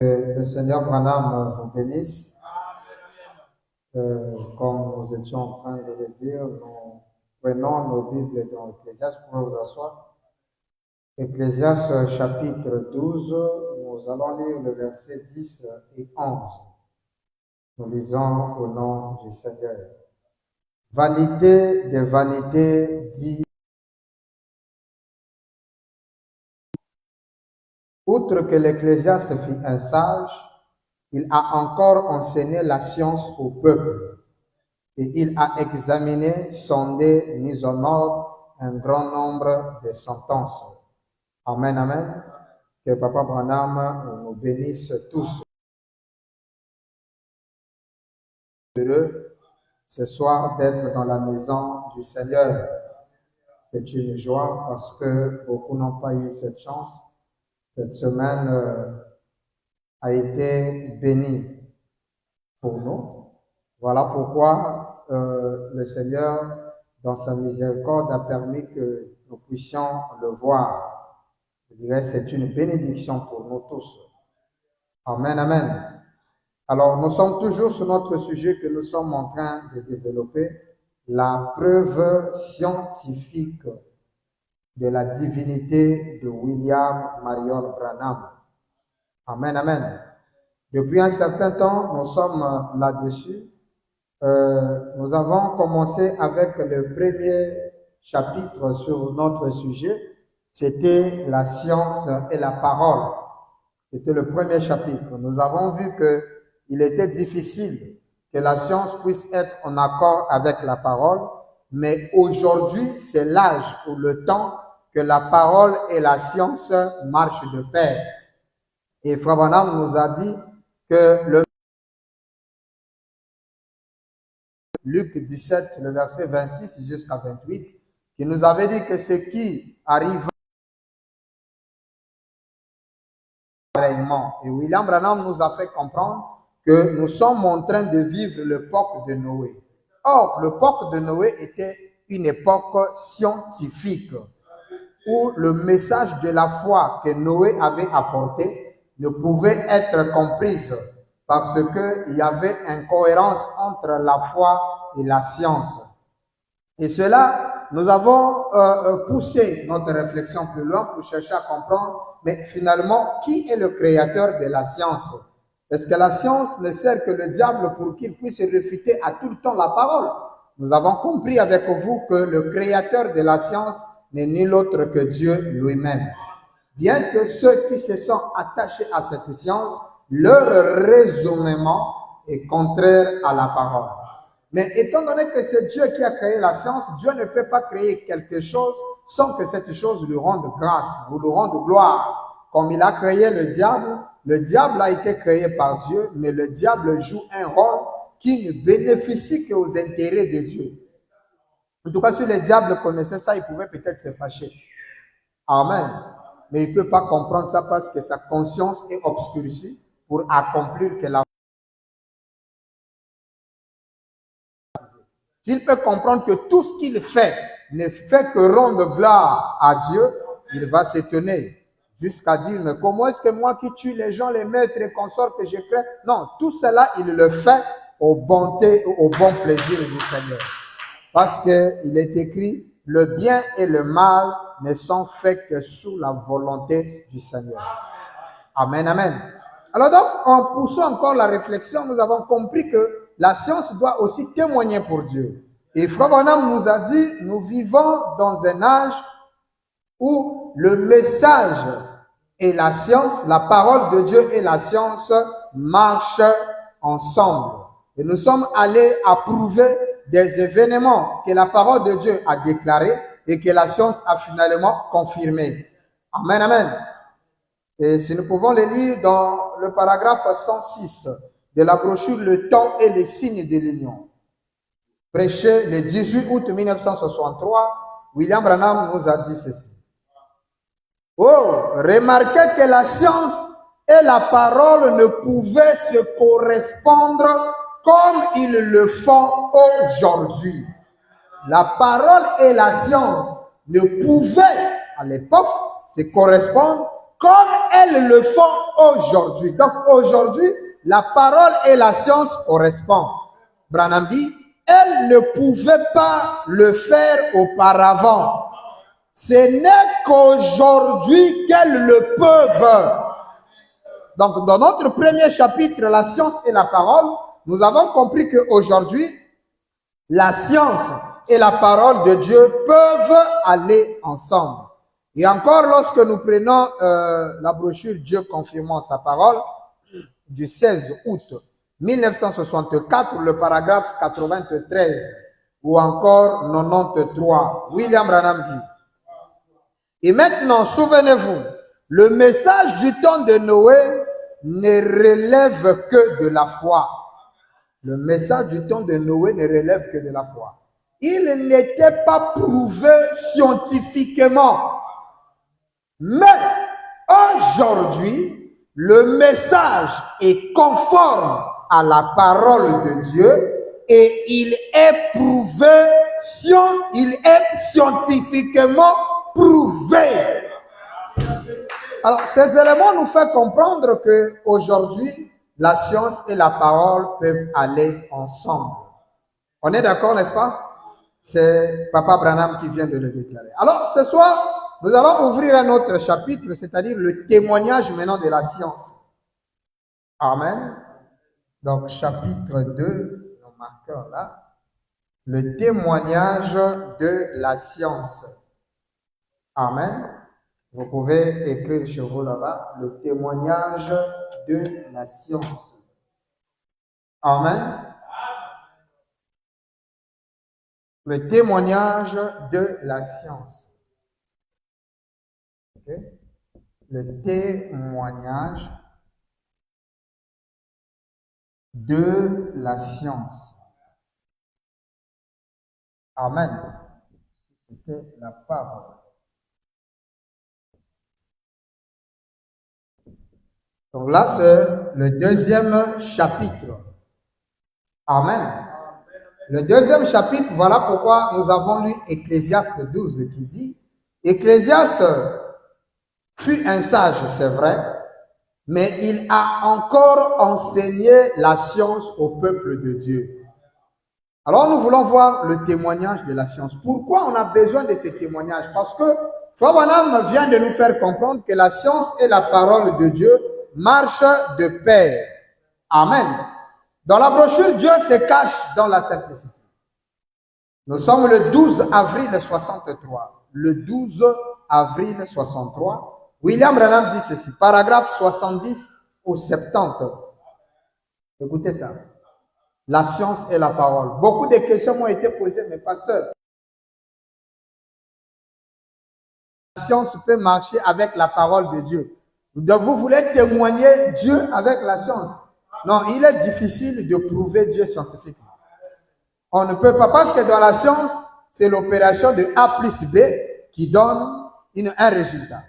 Que le Seigneur Branham vous bénisse. Comme nous étions en train de le dire, nous prenons nos Bibles dans Ecclésiaste pour vous asseoir. Ecclésiaste chapitre 12, nous allons lire le verset 10 et 11. Nous lisons au nom du Seigneur. Vanité des vanités dit, outre que l'Ecclésiaste fut un sage, il a encore enseigné la science au peuple. Et il a examiné, sondé, mis en ordre un grand nombre de sentences. Amen, amen. Que Papa Branham nous bénisse tous. Heureux ce soir d'être dans la maison du Seigneur. C'est une joie parce que beaucoup n'ont pas eu cette chance. Cette semaine a été bénie pour nous. Voilà pourquoi le Seigneur, dans sa miséricorde, a permis que nous puissions le voir. Je dirais c'est une bénédiction pour nous tous. Amen, amen. Alors, nous sommes toujours sur notre sujet que nous sommes en train de développer, la preuve scientifique de la divinité de William Marion Branham. Amen, amen. Depuis un certain temps, nous sommes là-dessus. Nous avons commencé avec le premier chapitre sur notre sujet. C'était la science et la parole. C'était le premier chapitre. Nous avons vu qu'il était difficile que la science puisse être en accord avec la parole, mais aujourd'hui, c'est l'âge ou le temps que la parole et la science marchent de pair. Et Frère Branham nous a dit que le Luc 17, le verset 26 jusqu'à 28, qui nous avait dit que ce qui arrive pareillement. Et William Branham nous a fait comprendre que nous sommes en train de vivre l'époque de Noé. Or, l'époque de Noé était une époque scientifique où le message de la foi que Noé avait apporté ne pouvait être compris parce qu'il y avait incohérence entre la foi et la science. Et cela, nous avons poussé notre réflexion plus loin pour chercher à comprendre, mais finalement, qui est le créateur de la science? Est-ce que la science ne sert que le diable pour qu'il puisse réfuter à tout le temps la parole? Nous avons compris avec vous que le créateur de la science n'est nul autre que Dieu lui-même. Bien que ceux qui se sont attachés à cette science, leur raisonnement est contraire à la parole. Mais étant donné que c'est Dieu qui a créé la science, Dieu ne peut pas créer quelque chose sans que cette chose lui rende grâce ou lui rende gloire. Comme il a créé le diable a été créé par Dieu, mais le diable joue un rôle qui ne bénéficie qu'aux intérêts de Dieu. En tout cas, si le diable connaissait ça, il pouvait peut-être se fâcher. Amen. Mais il ne peut pas comprendre ça parce que sa conscience est obscurcie pour accomplir que la... S'il peut comprendre que tout ce qu'il fait ne fait que rendre gloire à Dieu, il va s'étonner jusqu'à dire, mais comment est-ce que moi qui tue les gens, les maîtres et consorts que je crée? Non, tout cela, il le fait aux bontés, au bon plaisir du Seigneur. Parce qu'il est écrit, le bien et le mal ne sont faits que sous la volonté du Seigneur. Amen, amen. Alors donc, en poussant encore la réflexion, nous avons compris que la science doit aussi témoigner pour Dieu. Et Frère Branham nous a dit, nous vivons dans un âge où le message et la science, la parole de Dieu et la science marchent ensemble. Et nous sommes allés approuver des événements que la parole de Dieu a déclarés et que la science a finalement confirmés. Amen, amen. Et si nous pouvons les lire dans le paragraphe 106 de la brochure Le temps et les signes de l'union. Prêché le 18 août 1963, William Branham nous a dit ceci. Oh, remarquez que la science et la parole ne pouvaient se correspondre comme ils le font aujourd'hui. La parole et la science ne pouvaient à l'époque se correspondre comme elles le font aujourd'hui. Donc aujourd'hui, la parole et la science correspondent. Branham dit, elles ne pouvaient pas le faire auparavant. Ce n'est qu'aujourd'hui qu'elles le peuvent. Donc, dans notre premier chapitre, la science et la parole, nous avons compris qu'aujourd'hui, la science et la parole de Dieu peuvent aller ensemble. Et encore, lorsque nous prenons la brochure Dieu confirmant sa parole, du 16 août 1964, le paragraphe 93, ou encore 93, William Branham dit, et maintenant, souvenez-vous, le message du temps de Noé ne relève que de la foi. Le message du temps de Noé ne relève que de la foi. Il n'était pas prouvé scientifiquement. Mais aujourd'hui, le message est conforme à la parole de Dieu et il est prouvé, il est scientifiquement prouvé. Alors, ces éléments nous font comprendre qu'aujourd'hui, la science et la parole peuvent aller ensemble. On est d'accord, n'est-ce pas? C'est Papa Branham qui vient de le déclarer. Alors, ce soir, nous allons ouvrir un autre chapitre, c'est-à-dire le témoignage maintenant de la science. Amen. Donc, chapitre 2, nos marqueurs là. Le témoignage de la science. Amen. Vous pouvez écrire chez vous là-bas, le témoignage de la science. Amen. Le témoignage de la science. Okay. Le témoignage de la science. Amen. C'était la parole. Donc là, c'est le deuxième chapitre. Amen. Le deuxième chapitre, voilà pourquoi nous avons lu Ecclésiaste 12 qui dit, Ecclésiaste fut un sage, c'est vrai, mais il a encore enseigné la science au peuple de Dieu. Alors nous voulons voir le témoignage de la science. Pourquoi on a besoin de ce témoignage? Parce que Frère Branham vient de nous faire comprendre que la science et la parole de Dieu marchent de pair. Amen. Dans la brochure, Dieu se cache dans la simplicité. Nous sommes le 12 avril 63. Le 12 avril 63. William Branham dit ceci, paragraphe 70 au 70. Écoutez ça. La science et la parole. Beaucoup de questions m'ont été posées, mais pasteur, la science peut marcher avec la parole de Dieu. Vous voulez témoigner Dieu avec la science? Non, il est difficile de prouver Dieu scientifiquement. On ne peut pas, parce que dans la science, c'est l'opération de A plus B qui donne un résultat.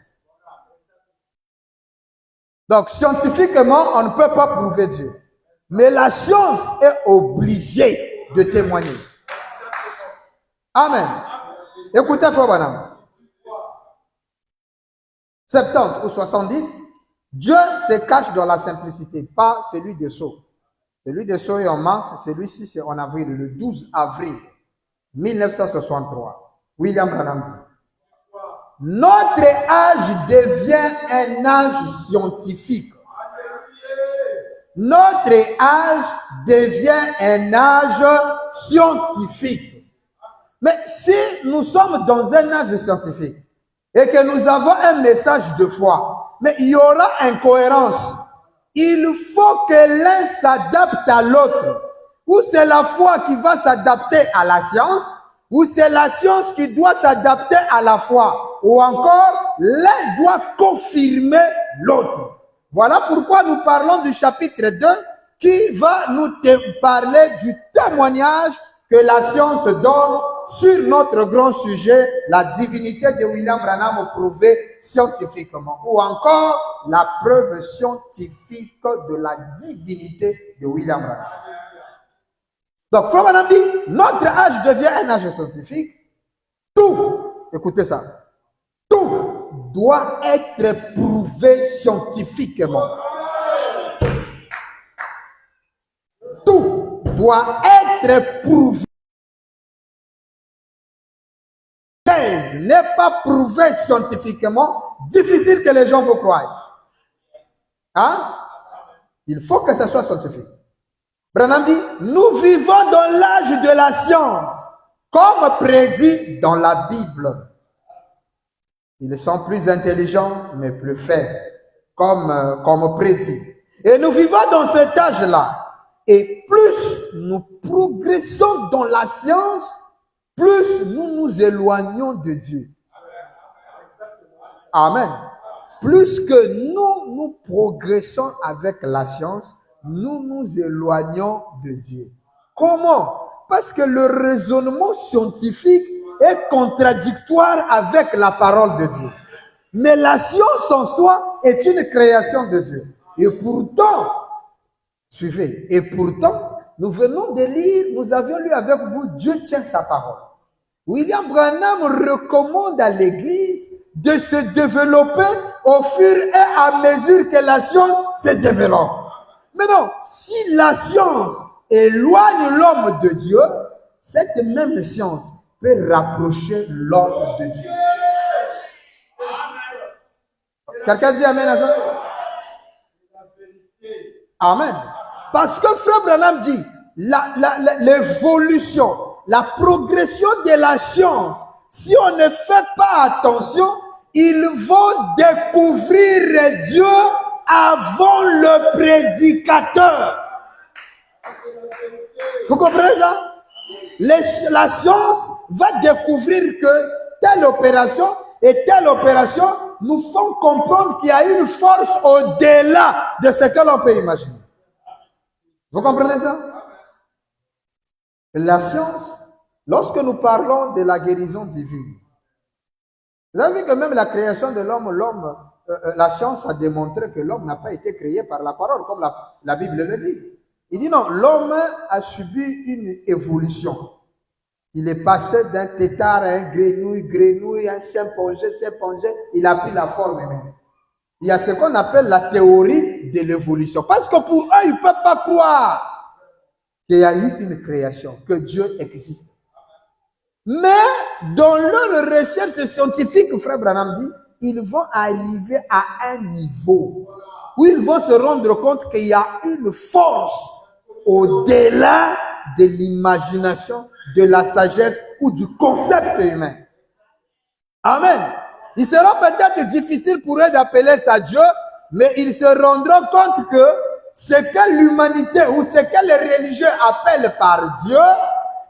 Donc, scientifiquement, on ne peut pas prouver Dieu. Mais la science est obligée de témoigner. Amen. Écoutez, Frère Branham. 70 ou 70, Dieu se cache dans la simplicité, pas celui de Sceaux. Celui de Sceaux est en mars, celui-ci c'est en avril, le 12 avril 1963. William Branham dit, notre âge devient un âge scientifique. Notre âge devient un âge scientifique. Mais si nous sommes dans un âge scientifique et que nous avons un message de foi, mais il y aura incohérence. Il faut que l'un s'adapte à l'autre. Ou c'est la foi qui va s'adapter à la science, ou c'est la science qui doit s'adapter à la foi. Ou encore, l'un doit confirmer l'autre. Voilà pourquoi nous parlons du chapitre 2 qui va nous parler du témoignage que la science donne sur notre grand sujet, la divinité de William Branham prouvée scientifiquement. Ou encore, la preuve scientifique de la divinité de William Branham. Donc, Frère Branham dit, notre âge devient un âge scientifique. Tout, écoutez ça, tout doit être prouvé scientifiquement. Tout doit être prouvé. N'est pas prouvé scientifiquement, difficile que les gens vous croient. Hein? Il faut que ce soit scientifique. Branham dit, nous vivons dans l'âge de la science, comme prédit dans la Bible. Ils sont plus intelligents, mais plus faibles, comme prédit. Et nous vivons dans cet âge-là. Et plus nous progressons dans la science, plus nous nous éloignons de Dieu. Amen. Plus que nous progressons avec la science, nous nous éloignons de Dieu. Comment? Parce que le raisonnement scientifique est contradictoire avec la parole de Dieu. Mais la science en soi est une création de Dieu. Et pourtant, suivez, et pourtant, nous venons de lire, nous avions lu avec vous, Dieu tient sa parole. William Branham recommande à l'Église de se développer au fur et à mesure que la science se développe. Mais non, si la science éloigne l'homme de Dieu, cette même science peut rapprocher l'homme de Dieu. Quelqu'un dit Amen à ça? Amen. Parce que Frère Branham dit, l'évolution, la progression de la science, si on ne fait pas attention, ils vont découvrir Dieu avant le prédicateur. Vous comprenez ça? La science va découvrir que telle opération et telle opération nous font comprendre qu'il y a une force au-delà de ce que l'on peut imaginer. Vous comprenez ça? La science, lorsque nous parlons de la guérison divine, vous avez vu que même la création de l'homme, la science a démontré que l'homme n'a pas été créé par la parole, comme la Bible le dit. Il dit non, l'homme a subi une évolution. Il est passé d'un tétard à un grenouille, un chimpanzé, il a pris la forme humaine. Il y a ce qu'on appelle la théorie de l'évolution. Parce que pour eux, ils ne peuvent pas croire qu'il y a eu une création, que Dieu existe. Mais dans leur recherche scientifique, Frère Branham dit, ils vont arriver à un niveau où ils vont se rendre compte qu'il y a une force au-delà de l'imagination, de la sagesse ou du concept humain. Amen. Il sera peut-être difficile pour eux d'appeler ça Dieu, mais ils se rendront compte que ce que l'humanité ou ce que les religieux appellent par Dieu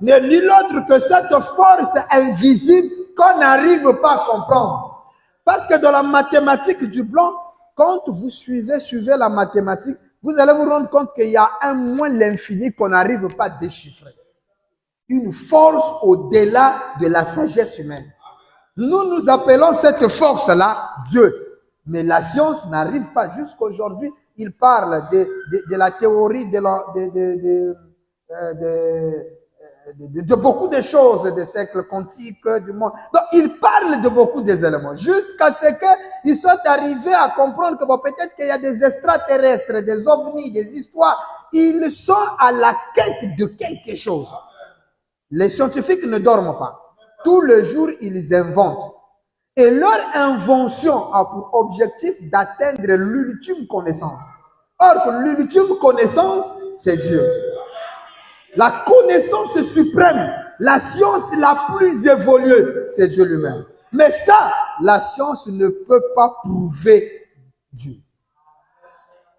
n'est ni l'autre que cette force invisible qu'on n'arrive pas à comprendre. Parce que dans la mathématique du blanc, quand vous suivez la mathématique, vous allez vous rendre compte qu'il y a un moins l'infini qu'on n'arrive pas à déchiffrer. Une force au-delà de la sagesse humaine. Nous appelons cette force-là Dieu. Mais la science n'arrive pas. Jusqu'aujourd'hui, il parle de la théorie de beaucoup de choses, des siècles quantiques, du monde. Donc, il parle de beaucoup des éléments. Jusqu'à ce qu'ils soient arrivés à comprendre que bon, peut-être qu'il y a des extraterrestres, des ovnis, des histoires. Ils sont à la quête de quelque chose. Les scientifiques ne dorment pas. Tous les jours, ils inventent. Et leur invention a pour objectif d'atteindre l'ultime connaissance. Or, l'ultime connaissance, c'est Dieu. La connaissance suprême, la science la plus évoluée, c'est Dieu lui-même. Mais ça, la science ne peut pas prouver Dieu.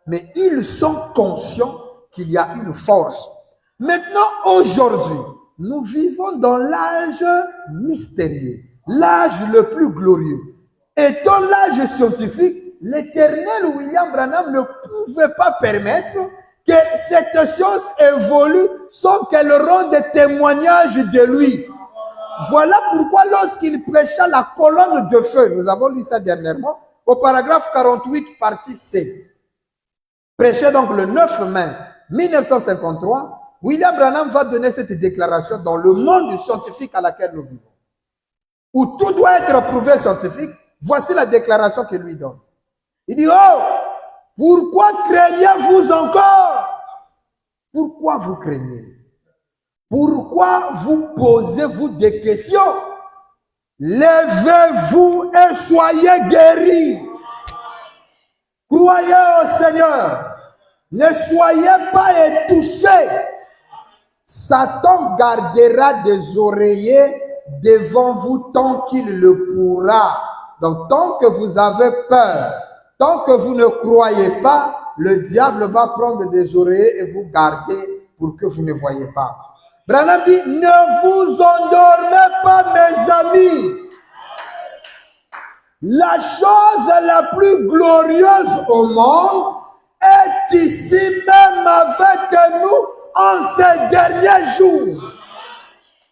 Mais ils sont conscients qu'il y a une force. Maintenant, aujourd'hui, nous vivons dans l'âge mystérieux, l'âge le plus glorieux. Et dans l'âge scientifique, l'éternel William Branham ne pouvait pas permettre que cette science évolue sans qu'elle rende témoignage de lui. Voilà pourquoi lorsqu'il prêcha la colonne de feu, nous avons lu ça dernièrement, au paragraphe 48, partie C. Prêché donc le 9 mai 1953, William Branham va donner cette déclaration dans le monde scientifique à laquelle nous vivons. Où tout doit être prouvé scientifique, Voici la déclaration qu'il lui donne. Il dit, oh, pourquoi craignez-vous encore? Pourquoi vous craignez? Pourquoi vous posez-vous des questions? Levez-vous et soyez guéris. Croyez au Seigneur. Ne soyez pas étouffés. Satan gardera des oreillers devant vous tant qu'il le pourra. Donc, tant que vous avez peur, tant que vous ne croyez pas, le diable va prendre des oreillers et vous garder pour que vous ne voyez pas. Branham dit, ne vous endormez pas, mes amis. La chose la plus glorieuse au monde est ici même avec nous en ces derniers jours.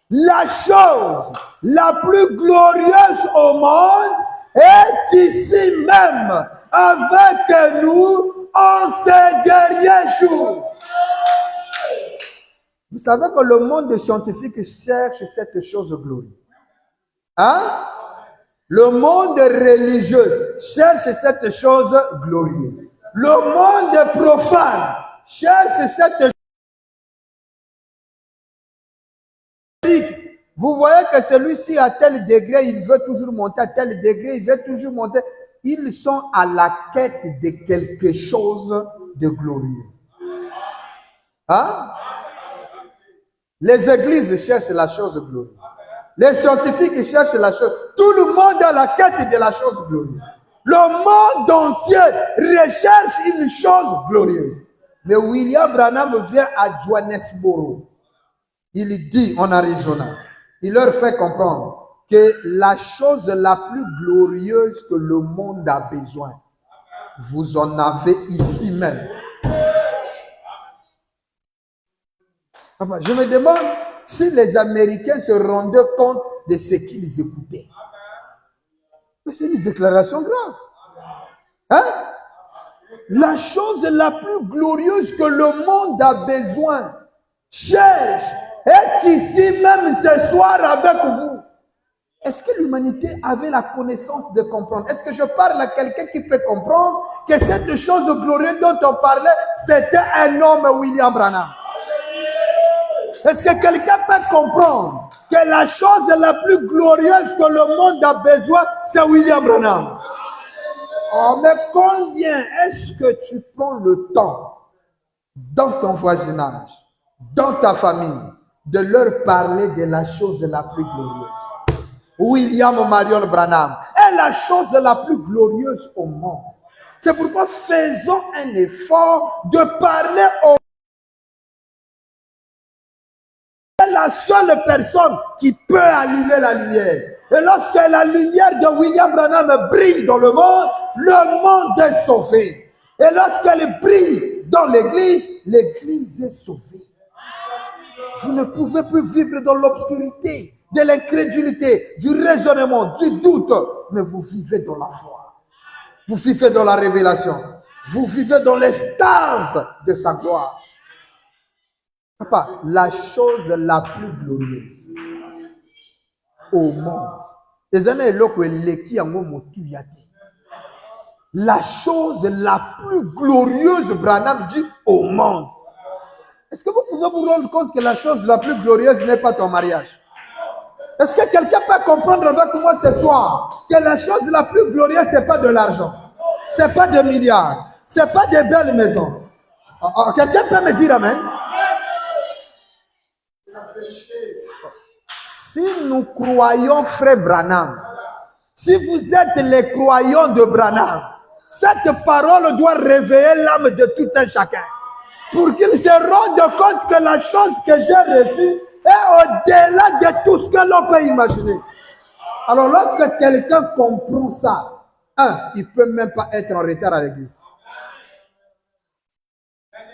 La chose la plus glorieuse au monde est ici même avec nous en ces derniers jours. Vous savez que le monde scientifique cherche cette chose glorieuse. Hein? Le monde religieux cherche cette chose glorieuse. Le monde profane cherche cette chose. Vous voyez que celui-ci, à tel degré, il veut toujours monter, à tel degré, il veut toujours monter. Ils sont à la quête de quelque chose de glorieux. Hein? Les églises cherchent la chose glorieuse. Les scientifiques cherchent la chose. Tout le monde est à la quête de la chose glorieuse. Le monde entier recherche une chose glorieuse. Mais William Branham vient à Johannesburg. Il dit en Arizona, il leur fait comprendre que la chose la plus glorieuse que le monde a besoin, vous en avez ici même. Je me demande si les Américains se rendaient compte de ce qu'ils écoutaient. Mais c'est une déclaration grave. Hein? La chose la plus glorieuse que le monde a besoin, cherche, est ici même ce soir avec vous. Est-ce que l'humanité avait la connaissance de comprendre? Est-ce que je parle à quelqu'un qui peut comprendre que cette chose glorieuse dont on parlait, c'était un homme, William Branham? Est-ce que quelqu'un peut comprendre que la chose la plus glorieuse que le monde a besoin, c'est William Branham? Oh, mais combien est-ce que tu prends le temps dans ton voisinage, dans ta famille, de leur parler de la chose la plus glorieuse? William Marion Branham est la chose la plus glorieuse au monde. C'est pourquoi faisons un effort de parler au la seule personne qui peut allumer la lumière. Et lorsque la lumière de William Branham brille dans le monde est sauvé. Et lorsqu'elle brille dans l'église, l'église est sauvée. Vous ne pouvez plus vivre dans l'obscurité, de l'incrédulité, du raisonnement, du doute, mais vous vivez dans la foi. Vous vivez dans la révélation. Vous vivez dans l'extase de sa gloire. Papa, la chose la plus glorieuse au monde. La chose la plus glorieuse, Branham dit, au monde. Est-ce que vous pouvez vous rendre compte que la chose la plus glorieuse n'est pas ton mariage? Est-ce que quelqu'un peut comprendre avec moi ce soir que la chose la plus glorieuse, ce n'est pas de l'argent, ce n'est pas de milliards, ce n'est pas de belles maisons? Quelqu'un peut me dire amen? Si nous croyons, frère Branham, si vous êtes les croyants de Branham, cette parole doit réveiller l'âme de tout un chacun. Pour qu'il se rende compte que la chose que j'ai reçue est au-delà de tout ce que l'on peut imaginer. Alors lorsque quelqu'un comprend ça, il ne peut même pas être en retard à l'église.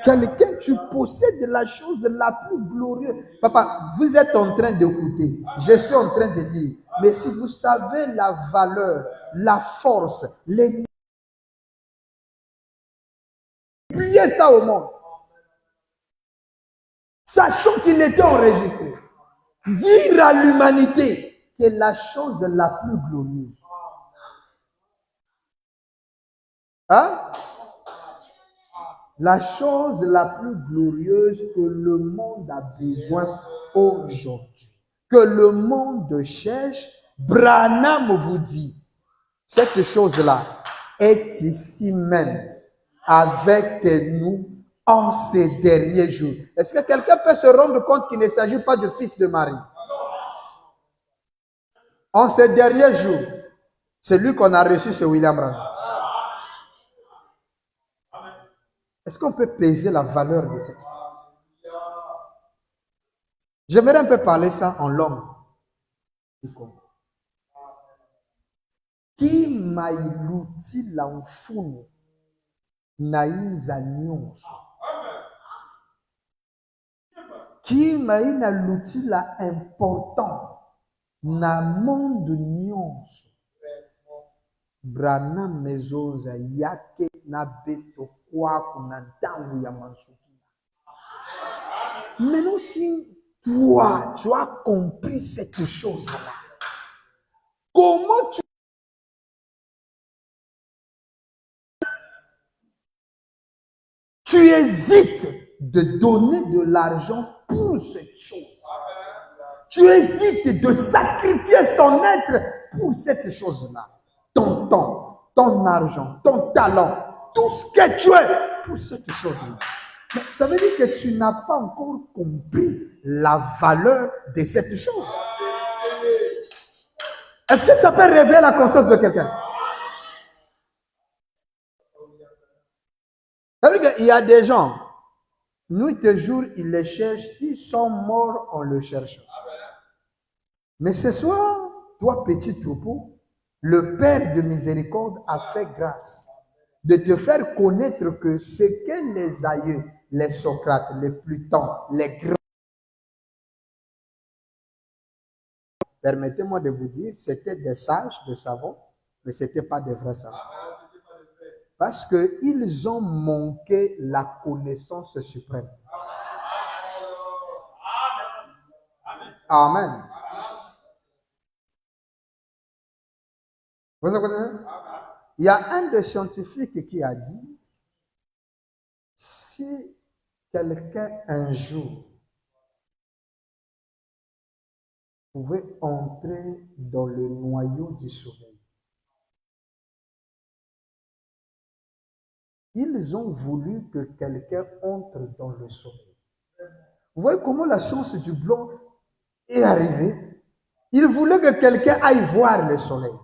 Quelqu'un, tu possèdes la chose la plus glorieuse. Papa, vous êtes en train d'écouter. Je suis en train de lire. Mais si vous savez la valeur, la force, les... Pliez ça au monde. Sachant qu'il était enregistré. Dire à l'humanité que la chose la plus glorieuse Hein? La chose la plus glorieuse que le monde a besoin aujourd'hui, que le monde cherche, Branham vous dit, cette chose-là est ici même avec nous en ces derniers jours. Est-ce que quelqu'un peut se rendre compte qu'il ne s'agit pas du fils de Marie? En ces derniers jours, c'est lui qu'on a reçu, c'est William Branham. Est-ce qu'on peut peser la valeur de cette phrase? J'aimerais un peu parler ça en langue. Qui m'a iluti la mfuno naïza nyonso. Qui m'a iluti la important na monde nyonso. Brana mezoza yake na beto kwaku na ntangu ya mansuki. Maintenant si toi, tu as compris cette chose-là, comment tu hésites de donner de l'argent pour cette chose? Tu hésites de sacrifier ton être pour cette chose-là. Ton temps, ton argent, ton talent, tout ce que tu es pour cette chose-là. Mais ça veut dire que tu n'as pas encore compris la valeur de cette chose. Est-ce que ça peut réveiller la conscience de quelqu'un? Ça veut dire qu'il y a des gens, nuit et jour, ils les cherchent, ils sont morts en le cherchant. Mais ce soir, toi, petit troupeau, le Père de miséricorde a fait grâce de te faire connaître que ce que les aïeux, les Socrates, les Plutons, les grands, permettez-moi de vous dire, c'était des sages, des savants, mais ce n'était pas des vrais savants. Parce qu'ils ont manqué la connaissance suprême. Amen. Vous comprenez? Il y a un des scientifiques qui a dit, si quelqu'un un jour pouvait entrer dans le noyau du soleil, ils ont voulu que quelqu'un entre dans le soleil. Vous voyez comment la chance du blanc est arrivée? Ils voulaient que quelqu'un aille voir le soleil.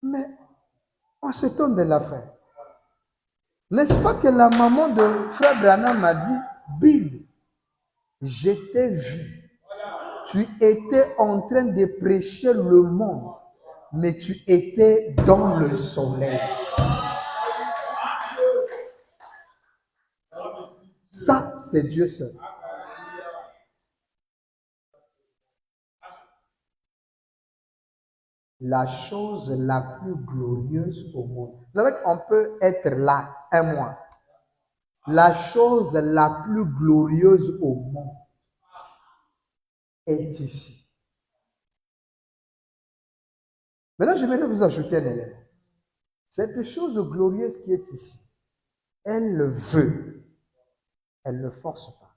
Mais on s'étonne de la fin. N'est-ce pas que la maman de frère Branham m'a dit, Bill, je t'ai vu. Tu étais en train de prêcher le monde, mais tu étais dans le soleil. Ça, c'est Dieu seul. La chose la plus glorieuse au monde. Vous savez qu'on peut être là un mois. La chose la plus glorieuse au monde est ici. Maintenant, je vais vous ajouter un élément. Cette chose glorieuse qui est ici, elle le veut. Elle ne le force pas.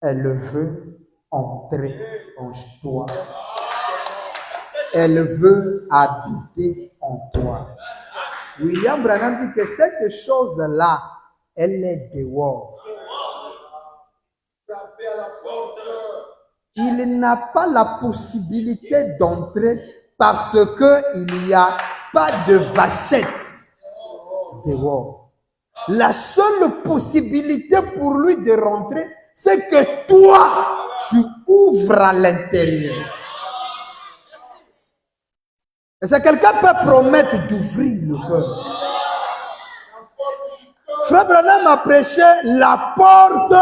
Elle veut entrer en toi. Elle veut habiter en toi. William Branham dit que cette chose-là, elle est dehors. Il n'a pas la possibilité d'entrer parce qu'il n'y a pas de vachette dehors. La seule possibilité pour lui de rentrer, c'est que toi, tu ouvres à l'intérieur. Est-ce que quelqu'un peut promettre d'ouvrir le cœur? Frère Branham a prêché la porte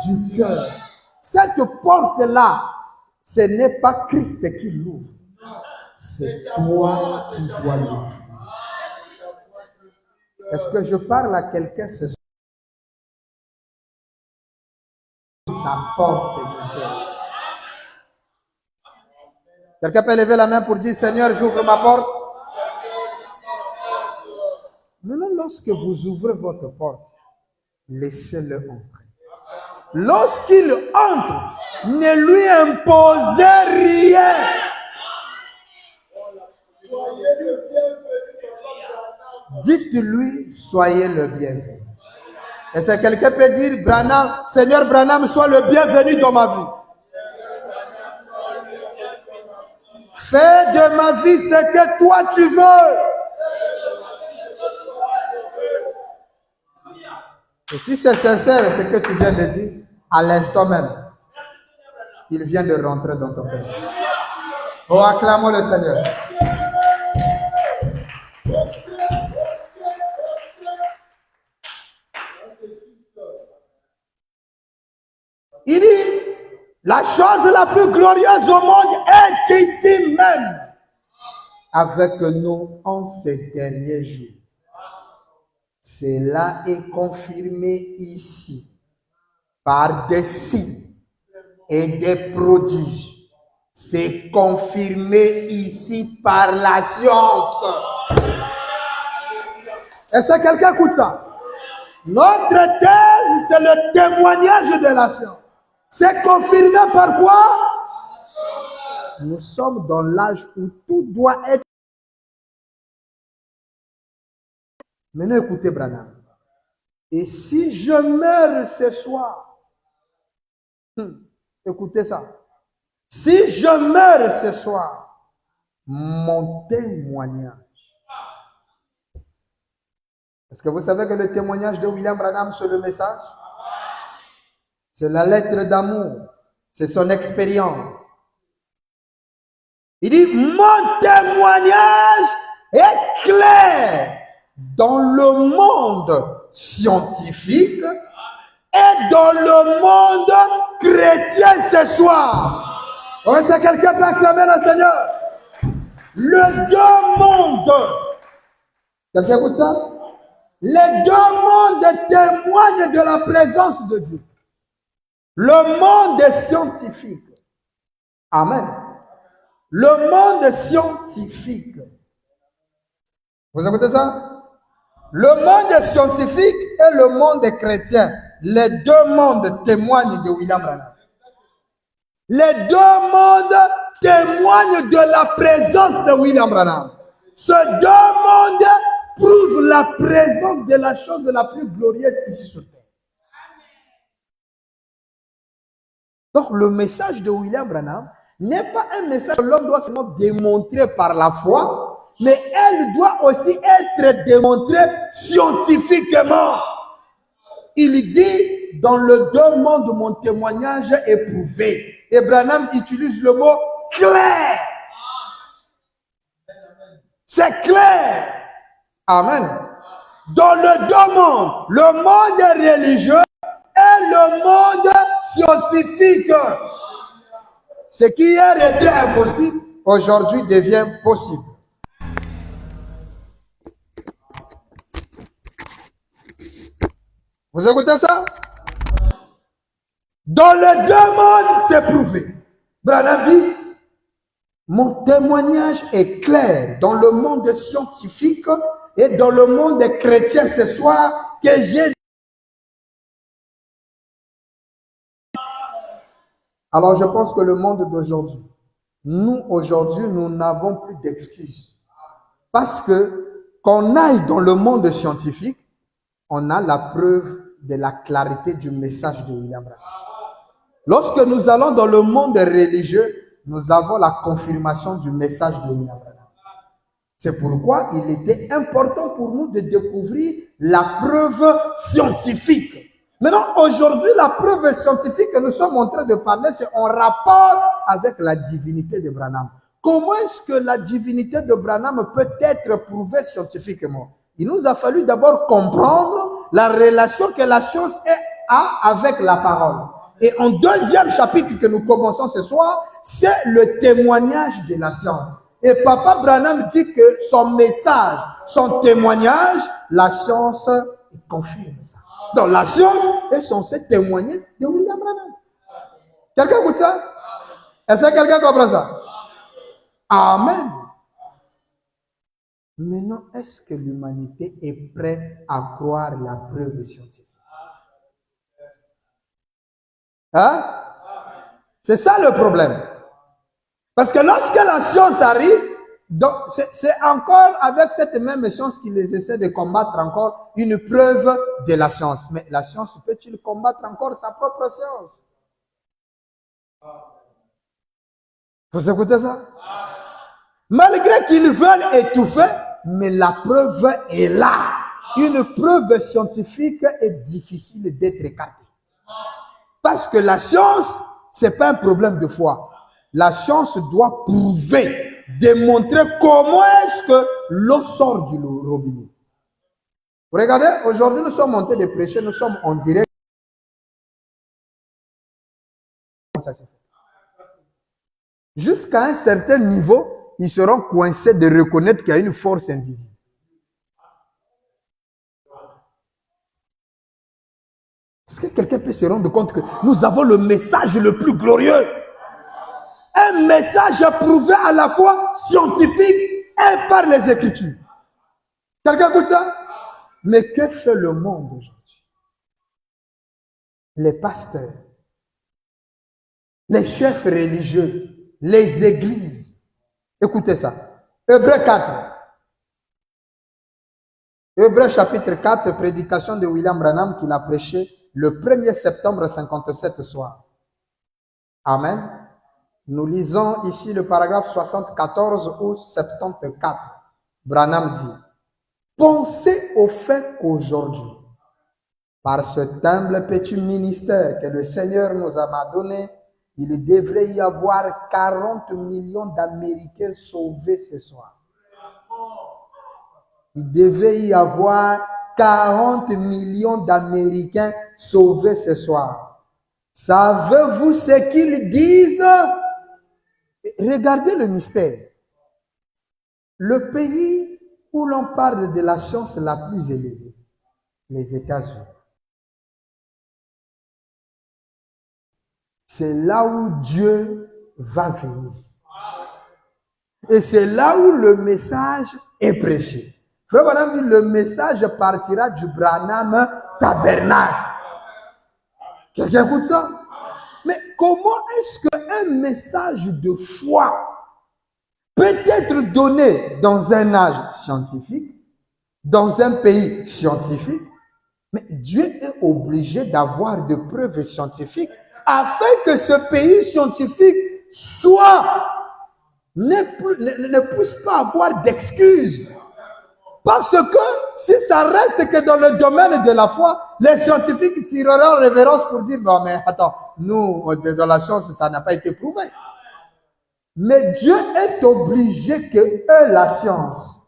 du cœur. Cette porte-là, ce n'est pas Christ qui l'ouvre. C'est toi qui dois l'ouvrir. Est-ce que je parle à quelqu'un ce soir? Sa porte du cœur. Quelqu'un peut lever la main pour dire, Seigneur, j'ouvre ma porte. lorsque vous ouvrez votre porte, laissez-le entrer. Lorsqu'il entre, ne lui imposez rien. Dites-lui, soyez le bienvenu. Est-ce que quelqu'un peut dire, Branham, Seigneur Branham, sois le bienvenu dans ma vie. Fais de ma vie ce que toi tu veux. Et si c'est sincère ce que tu viens de dire, à l'instant même, il vient de rentrer dans ton cœur. Oh, acclamons le Seigneur. Il dit, la chose la plus glorieuse au monde est ici même, avec nous en ces derniers jours. Cela est confirmé ici par des signes et des prodiges. C'est confirmé ici par la science. Est-ce que quelqu'un écoute ça? Notre thèse, c'est le témoignage de la science. C'est confirmé par quoi? Nous sommes dans l'âge où tout doit être. Maintenant, écoutez, Branham. Et si je meurs ce soir, écoutez ça. Si je meurs ce soir, mon témoignage. Est-ce que vous savez que le témoignage de William Branham, c'est le message? C'est la lettre d'amour. C'est son expérience. Il dit, mon témoignage est clair dans le monde scientifique et dans le monde chrétien ce soir. Est-ce que quelqu'un peut acclamer le Seigneur? Le deux mondes. Quelqu'un écoute ça? Les deux mondes témoignent de la présence de Dieu. Le monde scientifique. Amen. Le monde scientifique. Vous écoutez ça? Le monde scientifique et le monde chrétien. Les deux mondes témoignent de William Branham. Les deux mondes témoignent de la présence de William Branham. Ces deux mondes prouvent la présence de la chose la plus glorieuse ici sur terre. Donc le message de William Branham n'est pas un message que l'homme doit seulement démontrer par la foi, mais elle doit aussi être démontrée scientifiquement. Il dit, dans le deux mondes, mon témoignage est prouvé. Et Branham utilise le mot clair. C'est clair. Amen. Dans le deux mondes, le monde religieux et le monde scientifique. Ce qui hier était impossible, aujourd'hui devient possible. Vous écoutez ça? Dans les deux mondes, c'est prouvé. Branham dit, mon témoignage est clair dans le monde scientifique et dans le monde chrétien ce soir que j'ai. Alors je pense que le monde d'aujourd'hui, nous aujourd'hui, nous n'avons plus d'excuses. Parce que qu'on aille dans le monde scientifique, on a la preuve de la clarité du message de William Branham. Lorsque nous allons dans le monde religieux, nous avons la confirmation du message de William Branham. C'est pourquoi il était important pour nous de découvrir la preuve scientifique. Maintenant, aujourd'hui, la preuve scientifique que nous sommes en train de parler, c'est en rapport avec la divinité de Branham. Comment est-ce que la divinité de Branham peut être prouvée scientifiquement? Il nous a fallu d'abord comprendre la relation que la science a avec la parole. Et en deuxième chapitre que nous commençons ce soir, c'est le témoignage de la science. Et Papa Branham dit que son message, son témoignage, la science confirme ça. Donc la science est censée témoigner de William Branham. Quelqu'un écoute ça? Est-ce que quelqu'un comprend ça? Amen. Maintenant, est-ce que l'humanité est prête à croire la preuve scientifique? Hein? C'est ça le problème. Parce que lorsque la science arrive, c'est encore avec cette même science qu'ils essaient de combattre encore une preuve de la science. Mais la science peut-il combattre encore sa propre science? Vous écoutez ça? Malgré qu'ils veulent étouffer, mais la preuve est là. Une preuve scientifique est difficile d'être écartée. Parce que la science, ce n'est pas un problème de foi. La science doit prouver, démontrer comment est-ce que l'eau sort du robinet. Vous regardez, aujourd'hui nous sommes en train de prêcher, nous sommes en direct. Ça s'est fait. Jusqu'à un certain niveau, ils seront coincés de reconnaître qu'il y a une force invisible. Est-ce que quelqu'un peut se rendre compte que nous avons le message le plus glorieux? Un message prouvé à la fois scientifique et par les Écritures. Quelqu'un écoute ça? Mais que fait le monde aujourd'hui? Les pasteurs, les chefs religieux, les églises. Écoutez ça. Hébreux 4. Hébreux chapitre 4, prédication de William Branham qu'il a prêché le 1er septembre 57 soir. Amen. Nous lisons ici le paragraphe 74 ou 74. Branham dit: pensez au fait qu'aujourd'hui, par cet humble petit ministère que le Seigneur nous a donné, il devrait y avoir 40 millions d'Américains sauvés ce soir. Il devait y avoir 40 millions d'Américains sauvés ce soir. Savez-vous ce qu'ils disent? Regardez le mystère. Le pays où l'on parle de la science la plus élevée, les États-Unis. C'est là où Dieu va venir. Et c'est là où le message est prêché. Frère Branham dit, le message partira du Branham Tabernacle. Quelqu'un écoute ça? Mais comment est-ce qu'un message de foi peut être donné dans un âge scientifique, dans un pays scientifique, mais Dieu est obligé d'avoir des preuves scientifiques afin que ce pays scientifique ne puisse pas avoir d'excuses. Parce que si ça reste que dans le domaine de la foi, les scientifiques tireront révérence pour dire, bon, mais attends, nous, dans la science, ça n'a pas été prouvé. Mais Dieu est obligé que eux, la science,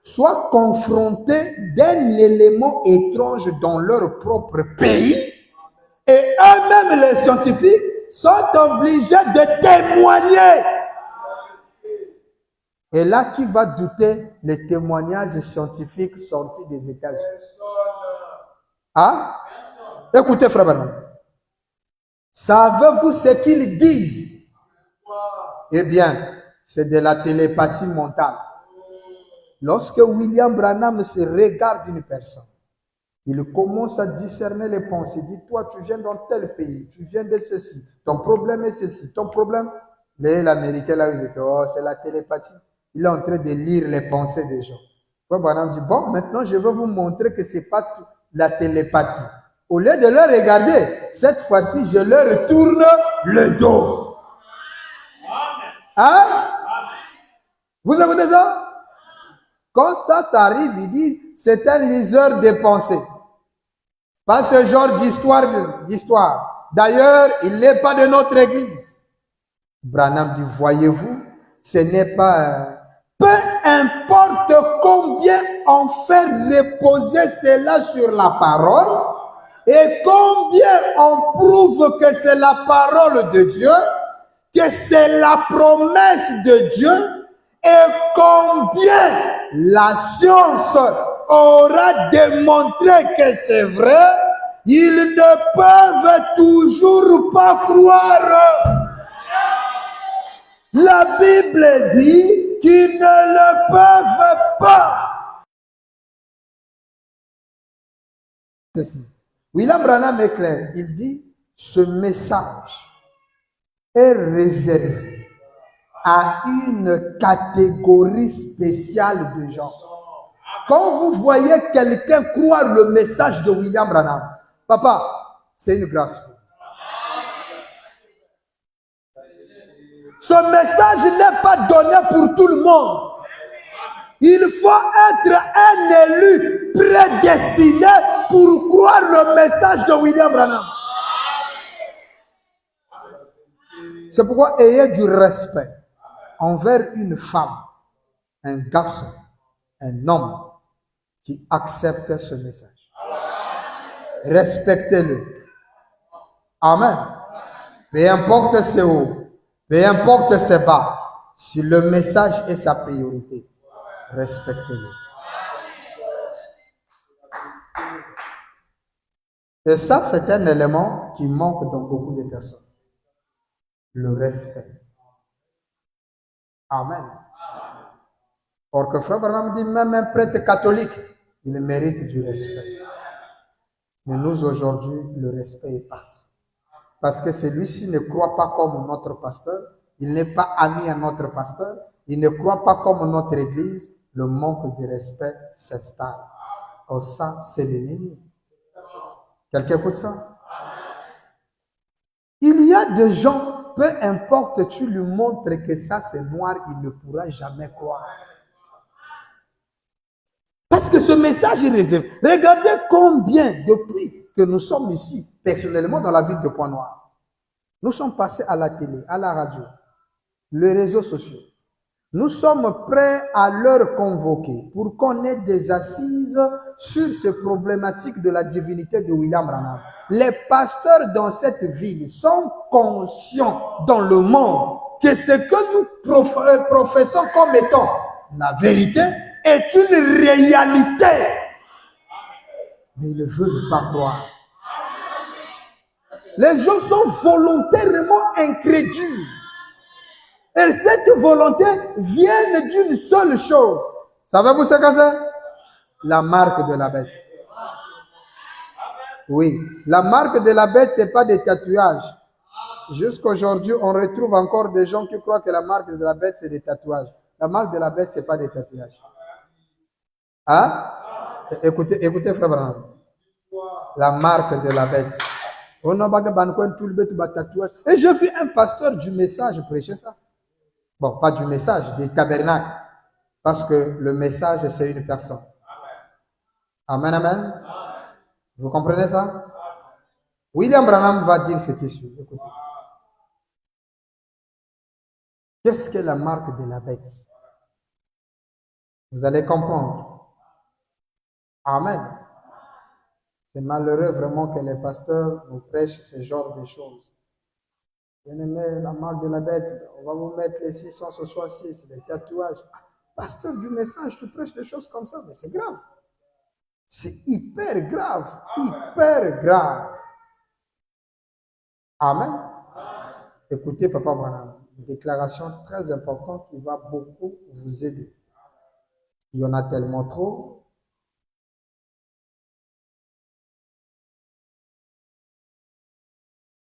soit confrontés d'un élément étrange dans leur propre pays, et eux-mêmes, les scientifiques, sont obligés de témoigner. Et là, qui va douter les témoignages scientifiques sortis des États-Unis? Écoutez, frère Branham. Savez-vous ce qu'ils disent? Eh bien, c'est de la télépathie mentale. Lorsque William Branham se regarde une personne, il commence à discerner les pensées. Il dit, toi, tu viens dans tel pays, tu viens de ceci, ton problème est ceci, ton problème. L'Américain, là, il dit, oh, c'est la télépathie. Il est en train de lire les pensées des gens. Branham dit, bon, maintenant, je vais vous montrer que ce n'est pas la télépathie. Au lieu de leur regarder, cette fois-ci, je leur tourne le dos. Vous écoutez ça? Quand ça arrive, il dit, c'est un liseur de pensées. Pas ce genre d'histoire. D'ailleurs, il n'est pas de notre église. Branham dit, voyez-vous, ce n'est pas... Peu importe combien on fait reposer cela sur la parole et combien on prouve que c'est la parole de Dieu, que c'est la promesse de Dieu et combien la science aura démontré que c'est vrai, ils ne peuvent toujours pas croire. La Bible dit qui ne le peuvent pas. William Branham est clair. Il dit, ce message est réservé à une catégorie spéciale de gens. Quand vous voyez quelqu'un croire le message de William Branham, papa, c'est une grâce. Ce message n'est pas donné pour tout le monde. Il faut être un élu prédestiné pour croire le message de William Branham. C'est pourquoi ayez du respect envers une femme, un garçon, un homme qui accepte ce message. Respectez-le. Amen. Peu importe c'est haut, peu importe c'est bas, si le message est sa priorité, respectez-le. Et ça, c'est un élément qui manque dans beaucoup de personnes. Le respect. Amen. Or que Frère Branham dit, même un prêtre catholique, il mérite du respect. Mais nous, aujourd'hui, le respect est parti. Parce que celui-ci ne croit pas comme notre pasteur, il n'est pas ami à notre pasteur, il ne croit pas comme notre église, le manque de respect s'installe. Oh, ça, c'est l'ennemi. Quelqu'un écoute ça? Il y a des gens, peu importe, tu lui montres que ça c'est noir, il ne pourra jamais croire. Parce que ce message est réservé. Regardez combien, depuis que nous sommes ici, personnellement dans la ville de Pointe-Noire, nous sommes passés à la télé, à la radio, les réseaux sociaux. Nous sommes prêts à leur convoquer pour qu'on ait des assises sur ces problématiques de la divinité de William Branham. Les pasteurs dans cette ville sont conscients dans le monde que ce que nous professons comme étant la vérité est une réalité. Mais ils ne veulent pas croire. Les gens sont volontairement incrédules. Et cette volonté vient d'une seule chose. Savez-vous ce que c'est? La marque de la bête. Oui, la marque de la bête, ce n'est pas des tatouages. Jusqu'aujourd'hui, on retrouve encore des gens qui croient que la marque de la bête, c'est des tatouages. La marque de la bête, ce n'est pas des tatouages. Hein? Écoutez, frère Branham. La marque de la bête. Et j'ai vu un pasteur du message prêcher ça. Bon, pas du message, des tabernacles. Parce que le message, c'est une personne. Amen, amen. Vous comprenez ça? William Branham va dire ce qui suit. Écoutez. Qu'est-ce que la marque de la bête? Vous allez comprendre. Amen. C'est malheureux vraiment que les pasteurs nous prêchent ce genre de choses. Bien-aimé, la marque de la bête, on va vous mettre les 666, les tatouages. Pasteur du message, tu prêches des choses comme ça, mais c'est grave. C'est hyper grave, hyper grave. Amen. Écoutez, Papa Branham, une déclaration très importante qui va beaucoup vous aider. Il y en a tellement trop.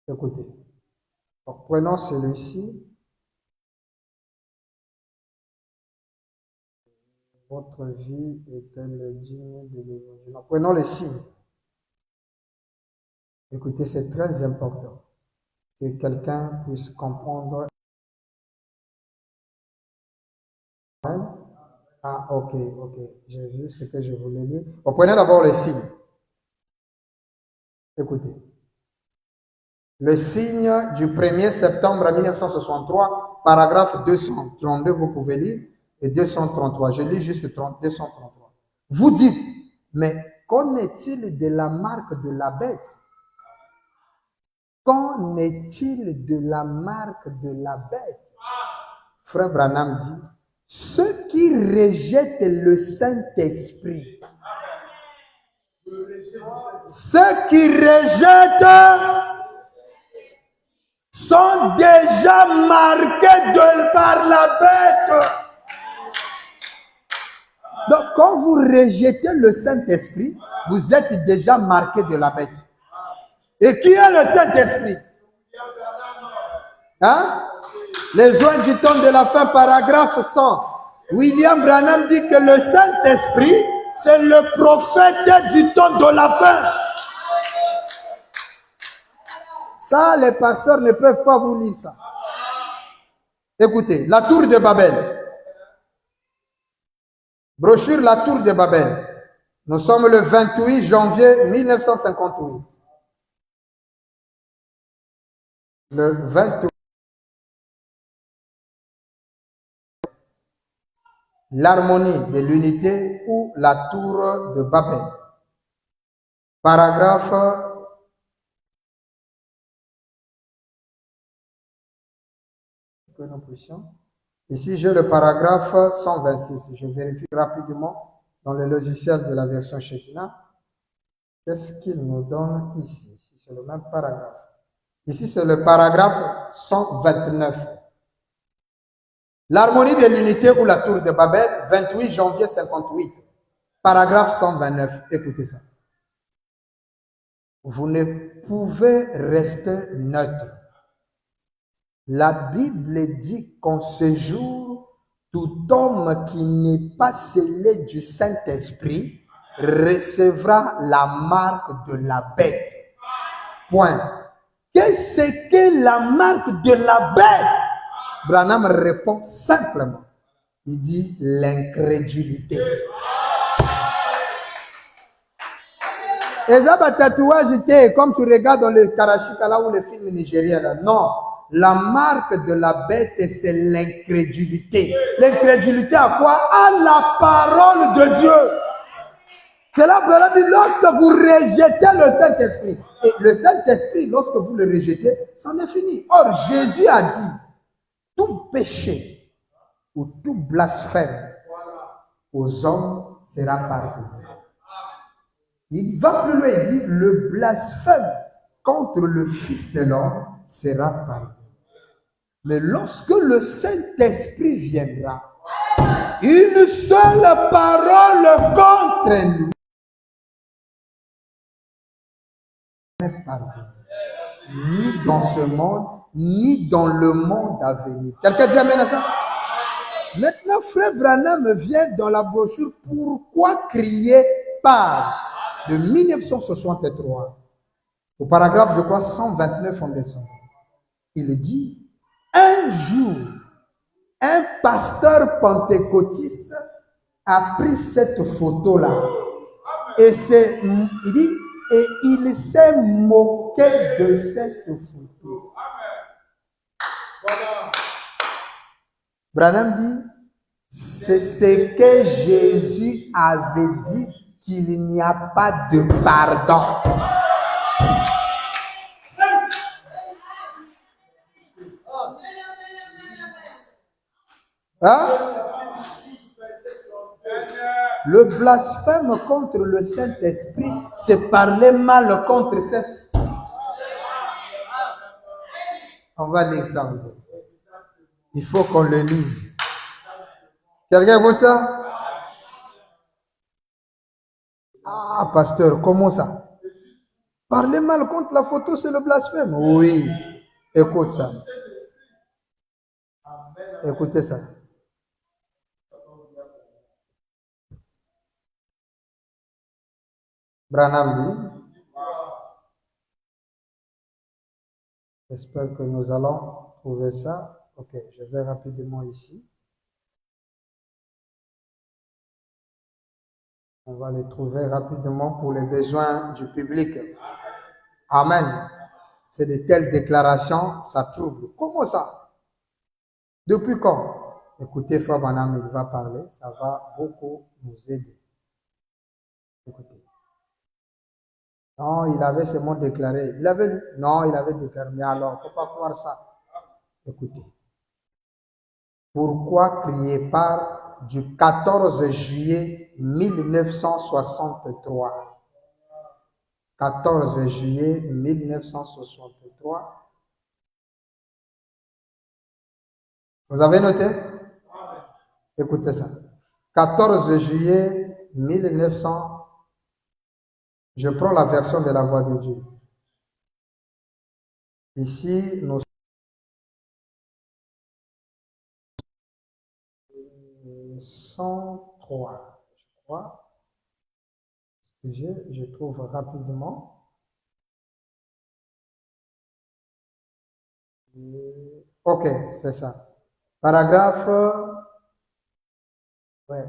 Écoutez. Donc, prenons celui-ci. Votre vie est-elle digne de l'évangile? Prenons le signe. Écoutez, c'est très important que quelqu'un puisse comprendre. Ah, ok. J'ai vu ce que je voulais lire. Bon, prenez d'abord le signe. Écoutez. Le signe du 1er septembre 1963, paragraphe 232, vous pouvez lire, et 233. Je lis juste 233. Vous dites, mais qu'en est-il de la marque de la bête? Qu'en est-il de la marque de la bête? Frère Branham dit, ceux qui rejettent le Saint-Esprit, ceux qui rejettent sont déjà marqués par la bête. Donc, quand vous rejetez le Saint-Esprit, vous êtes déjà marqué de la bête. Et qui est le Saint-Esprit? Hein? Les joints du temps de la fin, paragraphe 100. William Branham dit que le Saint-Esprit, c'est le prophète du temps de la fin. Ça, les pasteurs ne peuvent pas vous lire ça. Écoutez, la tour de Babel. Brochure La tour de Babel. Nous sommes le 28 janvier 1958. Le 28. L'harmonie de l'unité ou la tour de Babel. Paragraphe ici, j'ai le paragraphe 126. Je vérifie rapidement dans le logiciel de la version Shekinah. Qu'est-ce qu'il nous donne ici? C'est le même paragraphe. Ici, c'est le paragraphe 129. L'harmonie de l'unité ou la tour de Babel, 28 janvier 58. Paragraphe 129. Écoutez ça. Vous ne pouvez rester neutre. La Bible dit qu'en ce jour, tout homme qui n'est pas scellé du Saint-Esprit recevra la marque de la bête. Point. Qu'est-ce que la marque de la bête? Branham répond simplement. Il dit l'incrédulité. Et ça, tatouage, comme tu regardes dans le Karashika, là ou le film nigérien, là. Non. La marque de la bête, c'est l'incrédulité. L'incrédulité à quoi? À la parole de Dieu. C'est là, lorsque vous rejetez le Saint-Esprit, et le Saint-Esprit, lorsque vous le rejetez, ça en est fini. Or, Jésus a dit, tout péché ou tout blasphème aux hommes sera pardonné. Il va plus loin, il dit, le blasphème contre le Fils de l'homme sera pardonné. Mais lorsque le Saint-Esprit viendra, une seule parole contre nous n'est pardonnée. Ni dans ce monde, ni dans le monde à venir. Quelqu'un dit amen à ça? Maintenant, frère Branham vient dans la brochure « Pourquoi crier par ?» de 1963. Au paragraphe, je crois, 129 en décembre. Il dit « Un jour, un pasteur pentecôtiste a pris cette photo-là et il dit, et il s'est moqué de cette photo. Branham dit, c'est ce que Jésus avait dit, qu'il n'y a pas de pardon. Hein? Le blasphème contre le Saint-Esprit, c'est parler mal contre Saint. On va lire ça. Il faut qu'on le lise. Quelqu'un écoute ça? Ah, pasteur, comment ça? Parler mal contre la photo, c'est le blasphème. Oui. Écoute ça. Écoutez ça. Branham dit, j'espère que nous allons trouver ça. Ok, je vais rapidement ici. On va les trouver rapidement pour les besoins du public. Amen. C'est de telles déclarations, ça trouble. Comment ça? Depuis quand? Écoutez, Frère Branham, il va parler. Ça va beaucoup nous aider. Écoutez. Non, il avait seulement déclaré. Non, il avait déclaré. Mais alors, il ne faut pas croire ça. Écoutez. Pourquoi crier par du 14 juillet 1963? 14 juillet 1963. Vous avez noté? Écoutez ça. 14 juillet 1900. Je prends la version de la voix de Dieu. Ici, nous 103, je crois. Je trouve rapidement. Ok, c'est ça. Paragraphe. Ouais.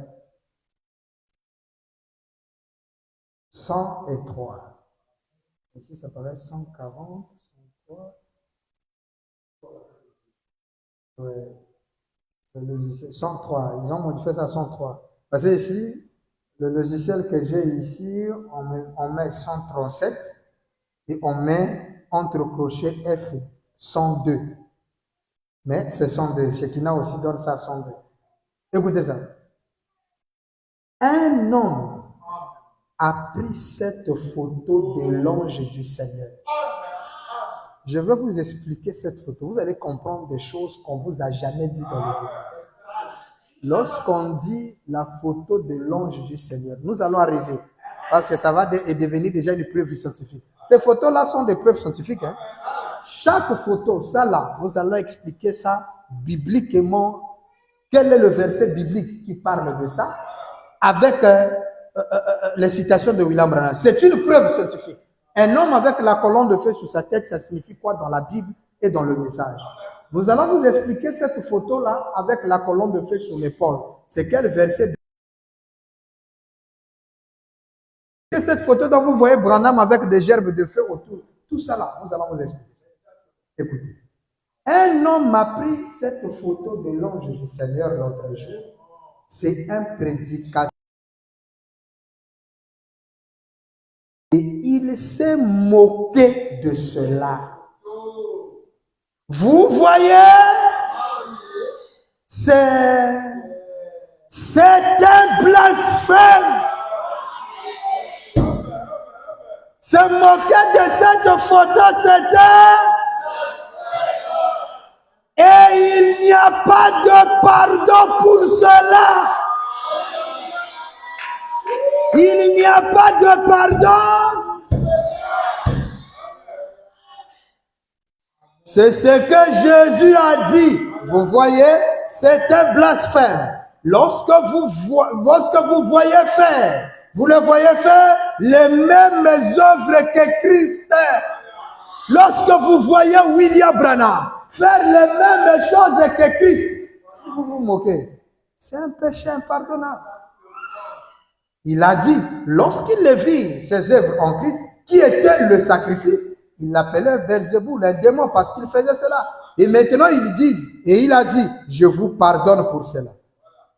103. Ici, ça paraît 140, 103. Ouais. Le logiciel 103. Ils ont modifié ça à 103. Parce que ici, le logiciel que j'ai ici, on met 137 et on met entre crochets F 102. Mais c'est 102. Shekinah aussi donne ça 102. Écoutez ça. Un homme a pris cette photo de l'ange du Seigneur. Je vais vous expliquer cette photo. Vous allez comprendre des choses qu'on ne vous a jamais dit dans les églises. Lorsqu'on dit la photo de l'ange du Seigneur, nous allons arriver, parce que ça va devenir déjà une preuve scientifique. Ces photos-là sont des preuves scientifiques. Hein? Chaque photo, ça là, nous allons expliquer ça bibliquement. Quel est le verset biblique qui parle de ça? Avec les citations de William Branham. C'est une preuve scientifique. Un homme avec la colonne de feu sur sa tête, ça signifie quoi dans la Bible et dans le message? Nous allons vous expliquer cette photo-là avec la colonne de feu sur l'épaule. C'est quel verset? Cette photo dont vous voyez Branham avec des gerbes de feu autour. Tout ça là, nous allons vous expliquer. Écoutez. Un homme a pris cette photo de l'ange du Seigneur l'autre jour. C'est un prédicateur. Et il s'est moqué de cela. Vous voyez, c'est un blasphème. Se moquer de cette photo, et il n'y a pas de pardon pour cela. Il n'y a pas de pardon. C'est ce que Jésus a dit. Vous voyez, c'est un blasphème. Lorsque vous voyez faire, vous le voyez faire les mêmes œuvres que Christ. Lorsque vous voyez William Branham faire les mêmes choses que Christ, si vous vous moquez, c'est un péché impardonnable. Il a dit, lorsqu'il les vit, ses œuvres en Christ, qui était le sacrifice, il l'appelait Belzéboul, un démon, parce qu'il faisait cela. Et maintenant, ils disent, et il a dit, je vous pardonne pour cela.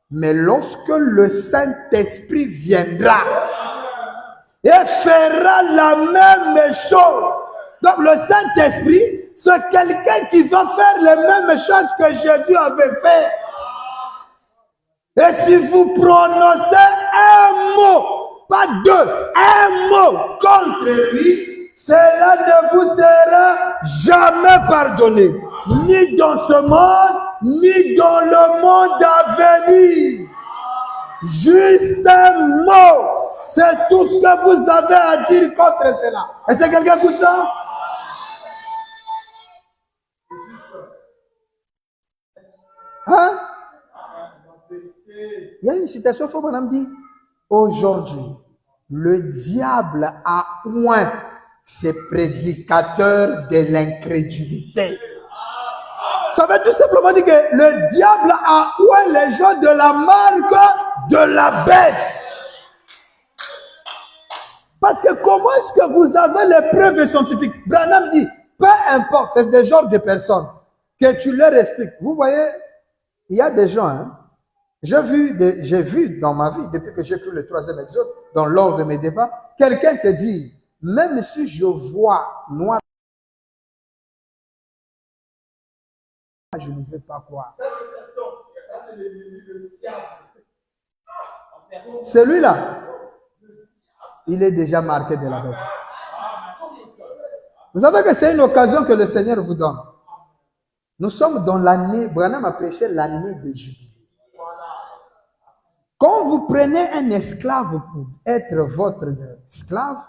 Mais lorsque le Saint-Esprit viendra et fera la même chose, donc le Saint-Esprit, c'est quelqu'un qui va faire les mêmes choses que Jésus avait fait. Et si vous prononcez un mot, pas deux, un mot contre lui, cela ne vous sera jamais pardonné, ni dans ce monde, ni dans le monde à venir. Juste un mot, c'est tout ce que vous avez à dire contre cela. Est-ce que quelqu'un écoute ça? Hein? Il y a une citation, il faut qu'on dit, aujourd'hui, le diable a oint ces prédicateurs de l'incrédulité. Ça veut tout simplement dire que le diable a oint les gens de la marque de la bête. Parce que comment est-ce que vous avez les preuves scientifiques? Branham dit, peu importe, c'est des genres de personnes que tu leur expliques. Vous voyez, il y a des gens, hein, j'ai vu dans ma vie, depuis que j'ai pris le 3e exode, dans l'ordre de mes débats, quelqu'un qui dit, même si je vois noir, je ne veux pas croire. Ça, c'est Satan. Ça, c'est le diable. Celui-là, il est déjà marqué de la bête. Vous savez que c'est une occasion que le Seigneur vous donne. Nous sommes dans l'année, Branham a prêché l'année de Jubilé. Quand vous prenez un esclave pour être votre esclave,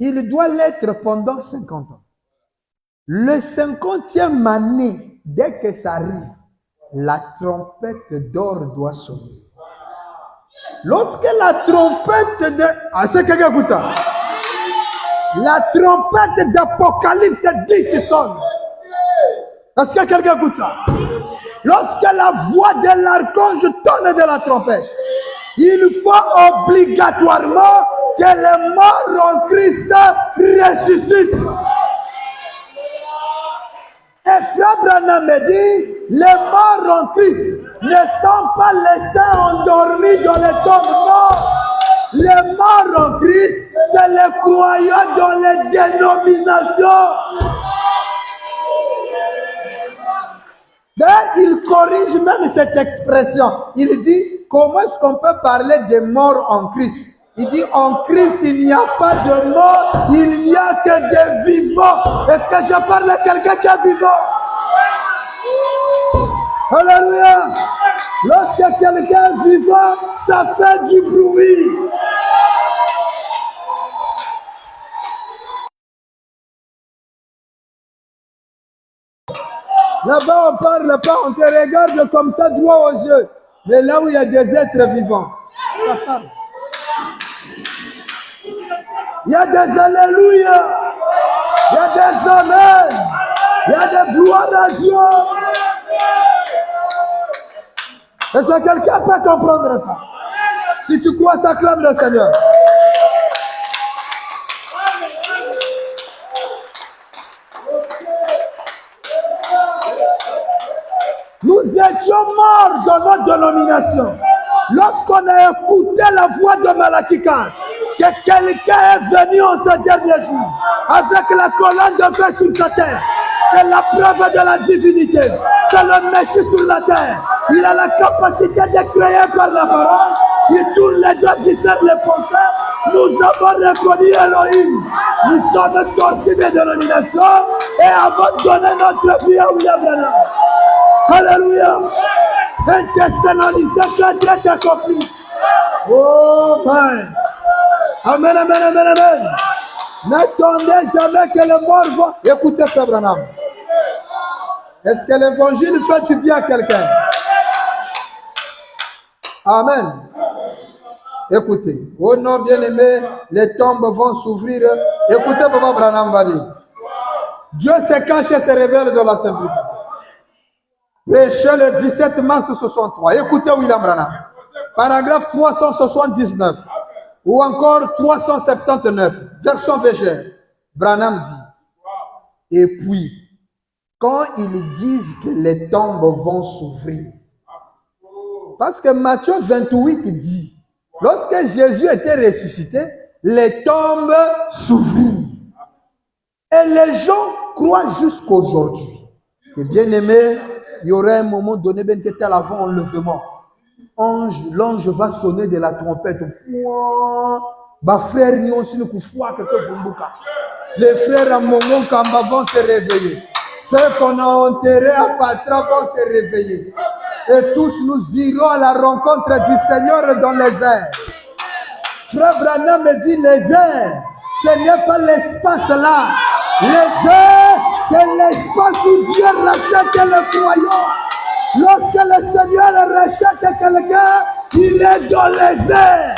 il doit l'être pendant 50 ans. Le 50e année, dès que ça arrive, la trompette d'or doit sonner. Lorsque la trompette de... Ah, c'est quelqu'un qui écoute ça. La trompette d'Apocalypse 10 sonne. Est-ce que quelqu'un écoute ça? Lorsque la voix de l'archange tonne de la trompette, il faut obligatoirement que les morts en Christ ressuscitent. Et Frère Branham me dit, les morts en Christ ne sont pas laissés endormis dans les tombes. Non. Les morts en Christ, c'est les croyants dans les dénominations. D'ailleurs, il corrige même cette expression. Il dit, comment est-ce qu'on peut parler de morts en Christ? Il dit, en Christ, il n'y a pas de mort, il n'y a que des vivants. Est-ce que je parle à quelqu'un qui est vivant? Alléluia. Lorsque quelqu'un est vivant, ça fait du bruit. Là-bas, on ne parle pas, on te regarde comme ça, droit aux yeux. Mais là où il y a des êtres vivants, ça parle. Il y a des alléluia, il y a des amen, il y a des gloires à Dieu. Est-ce que quelqu'un peut comprendre ça? Si tu crois, ça acclame le Seigneur. Nous étions morts dans notre dénomination. Lorsqu'on a écouté la voix de Malachi 4, que quelqu'un est venu en ce dernier jour avec la colonne de feu sur sa terre. C'est la preuve de la divinité. C'est le Messie sur la terre. Il a la capacité de créer par la parole. Il tourne les doigts, discerne les pensées. Nous avons reconnu Elohim. Nous sommes sortis des dénominations et avons donné notre vie à William Branham. Alléluia. Un testament est accompli. Oh, Père. Amen, amen, amen, amen. N'attendez jamais que les morts vont. Écoutez, Frère Branham. Est-ce que l'évangile fait du bien à quelqu'un? Amen. Écoutez. Oh non, bien-aimé, les tombes vont s'ouvrir. Écoutez, Papa Branham va dire. Dieu se cache et se révèle dans la simplicité. Prêché le 17 mars 63. Écoutez William Branham. Paragraphe 379. Ou encore 379. Version VG. Branham dit. Et puis, quand ils disent que les tombes vont s'ouvrir. Parce que Matthieu 28 dit. Lorsque Jésus était ressuscité, les tombes s'ouvrirent. Et les gens croient jusqu'aujourd'hui. Et bien aimé, il y aurait un moment donné, ben que tel avant enlèvement. L'ange va sonner de la trompette. Les frères à Mongon Kamba vont se réveiller. Ceux qu'on a enterrés à Patra vont se réveiller. Et tous nous irons à la rencontre du Seigneur dans les airs. Frère Branham me dit les airs, ce n'est pas l'espace là. Les airs, c'est l'espace où Dieu rachète le croyant. Lorsque le Seigneur rachète quelqu'un, il est dans les airs.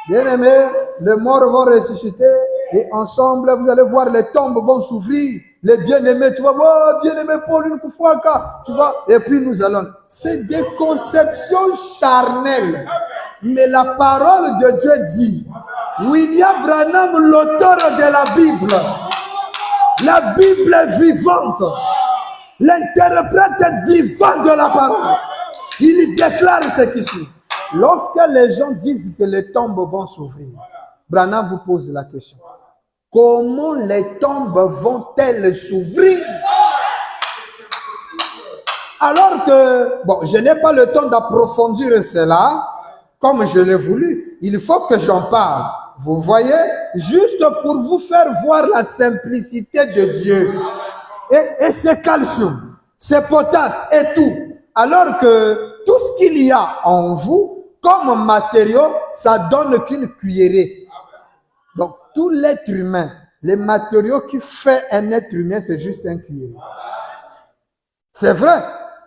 Bien-aimés, les morts vont ressusciter et ensemble, vous allez voir, les tombes vont s'ouvrir. Les bien-aimés, tu vas voir, bien-aimé Pauline Koufouaka, tu vois, et puis nous allons. C'est des conceptions charnelles. Mais la parole de Dieu dit, William Branham, l'auteur de la Bible est vivante, l'interprète divin de la parole, il déclare ce qui suit. Lorsque les gens disent que les tombes vont s'ouvrir, Branham vous pose la question. Comment les tombes vont-elles s'ouvrir? Alors que, bon, je n'ai pas le temps d'approfondir cela, comme je l'ai voulu. Il faut que j'en parle. Vous voyez, juste pour vous faire voir la simplicité de Dieu. Et c'est calcium, c'est potasse et tout. Alors que tout ce qu'il y a en vous, comme matériau, ça donne qu'une cuillerée. Donc, tout l'être humain, les matériaux qui fait un être humain, c'est juste un cuillerée. C'est vrai.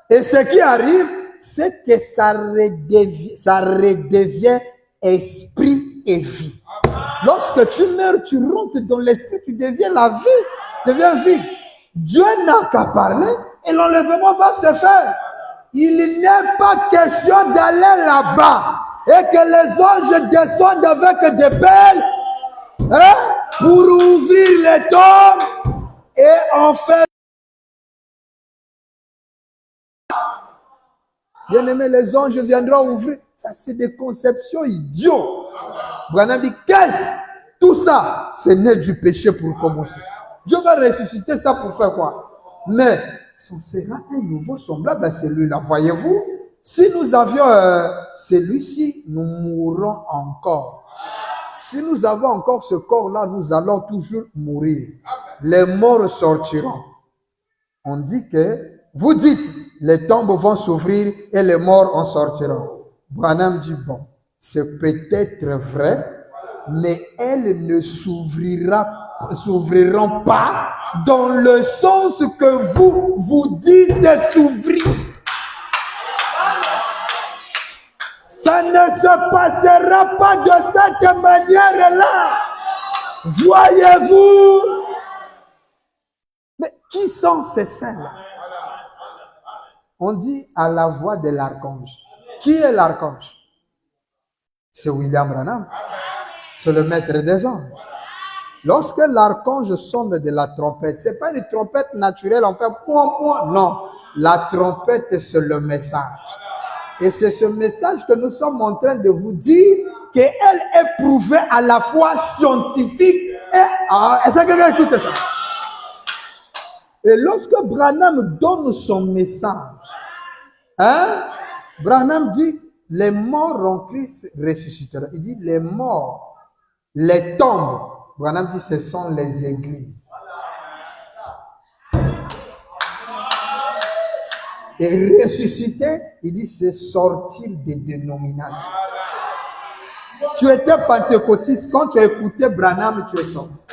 Et ce qui arrive, c'est que ça redevient esprit et vie. Lorsque tu meurs, tu rentres dans l'esprit, tu deviens la vie, tu deviens vie. Dieu n'a qu'à parler et l'enlèvement va se faire. Il n'est pas question d'aller là-bas et que les anges descendent avec des pelles pour ouvrir les tombes et en faire. Bien-aimé, les anges viendront ouvrir. Ça, c'est des conceptions idiotes. Branham dit, qu'est-ce? Tout ça, c'est né du péché pour commencer. Dieu va ressusciter ça pour faire quoi? Mais, ce sera un nouveau semblable à celui-là. Voyez-vous, si nous avions celui-ci, nous mourrons encore. Si nous avons encore ce corps-là, nous allons toujours mourir. Les morts sortiront. On dit que, vous dites, les tombes vont s'ouvrir et les morts en sortiront. Branham dit, bon, c'est peut-être vrai, mais elles ne s'ouvriront pas dans le sens que vous dites s'ouvrir. Ça ne se passera pas de cette manière-là. Voyez-vous? Mais qui sont ces saints-là? On dit à la voix de l'archange. Qui est l'archange? C'est William Branham. C'est le maître des anges. Lorsque l'archange sonne de la trompette, ce n'est pas une trompette naturelle, on fait point, point. Non. La trompette, c'est le message. Et c'est ce message que nous sommes en train de vous dire, qu'elle est prouvée à la fois scientifique et... Est-ce que quelqu'un écoute ça? Et lorsque Branham donne son message, Branham dit, les morts en Christ ressusciteront. Il dit, les morts, les tombes, Branham dit, ce sont les églises. Et ressusciter, il dit, c'est sortir des dénominations. Tu étais pentecôtiste, quand tu as écouté Branham, tu es sorti.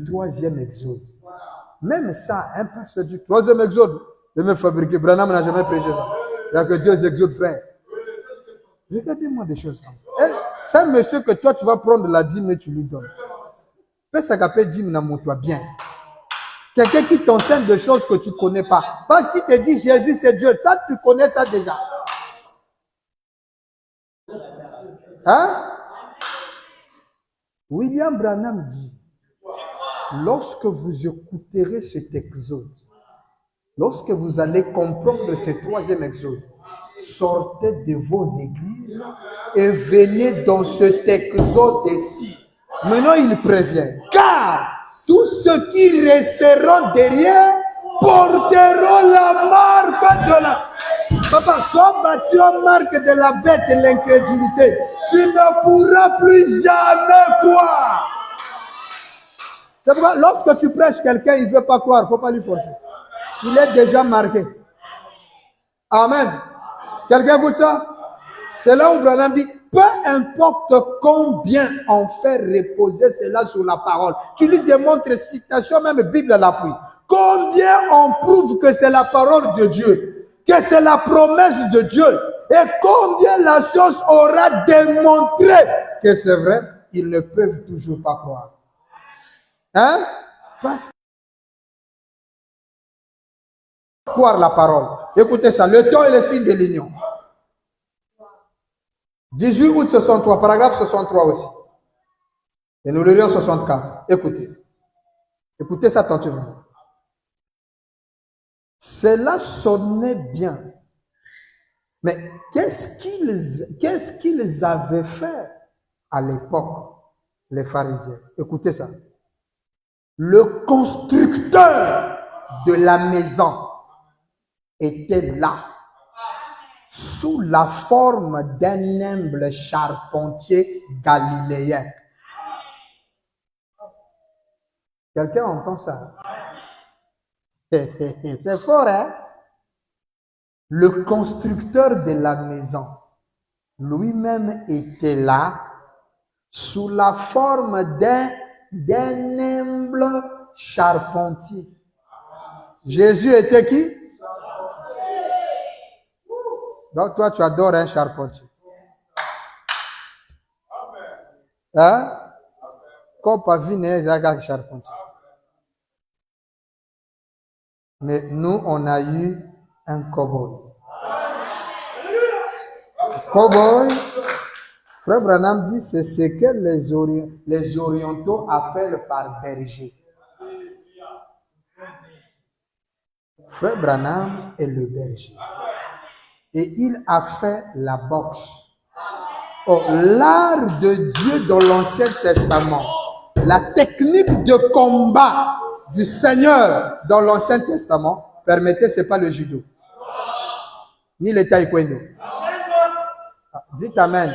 Troisième exode. Même ça, un pasteur du troisième exode, de me fabriquer. Branham n'a jamais prêché ça. Il n'y a que deux exodes, frère. Regardez-moi des choses comme ça. C'est un monsieur que toi, tu vas prendre la dîme et tu lui donnes. Fais ça qu'appelle dîme dans mon toit bien. Quelqu'un qui t'enseigne des choses que tu ne connais pas. Parce qu'il te dit Jésus c'est Dieu. Ça, tu connais ça déjà. Hein? William Branham dit, lorsque vous écouterez cet exode, lorsque vous allez comprendre ce troisième exode, sortez de vos églises et venez dans cet exode-ci. Maintenant, il prévient, car tous ceux qui resteront derrière porteront la marque de la... Papa, sois battu en marque de la bête et l'incrédulité. Tu ne pourras plus jamais croire. C'est pourquoi, lorsque tu prêches quelqu'un, il ne veut pas croire, il ne faut pas lui forcer. Il est déjà marqué. Amen. Quelqu'un écoute ça? C'est là où Branham dit, peu importe combien on fait reposer cela sur la parole. Tu lui démontres citation, même Bible à l'appui. Combien on prouve que c'est la parole de Dieu, que c'est la promesse de Dieu. Et combien la chose aura démontré que c'est vrai, ils ne peuvent toujours pas croire. Hein? Parce que croire la parole. Écoutez ça, le temps est le signe de l'union. 18 août 63, paragraphe 63 aussi. Et nous lirons 64. Écoutez. Écoutez ça attentivement. Cela sonnait bien. Mais qu'est-ce qu'ils avaient fait à l'époque, les pharisiens? Écoutez ça. Le constructeur de la maison était là, sous la forme d'un humble charpentier galiléen. Quelqu'un entend ça? C'est fort, hein? Le constructeur de la maison lui-même était là sous la forme d'un humble charpentier. Jésus était qui? Donc toi, tu adores un charpentier. Hein? Comme pas vu, un charpentier. Mais nous, on a eu un cow-boy. Cow-boy, Frère Branham dit, c'est ce que les orientaux appellent par berger. Frère Branham est le berger. Et il a fait la boxe. Oh, l'art de Dieu dans l'Ancien Testament, la technique de combat du Seigneur dans l'Ancien Testament, permettez, ce n'est pas le judo, ni le taekwondo. Dites Amen.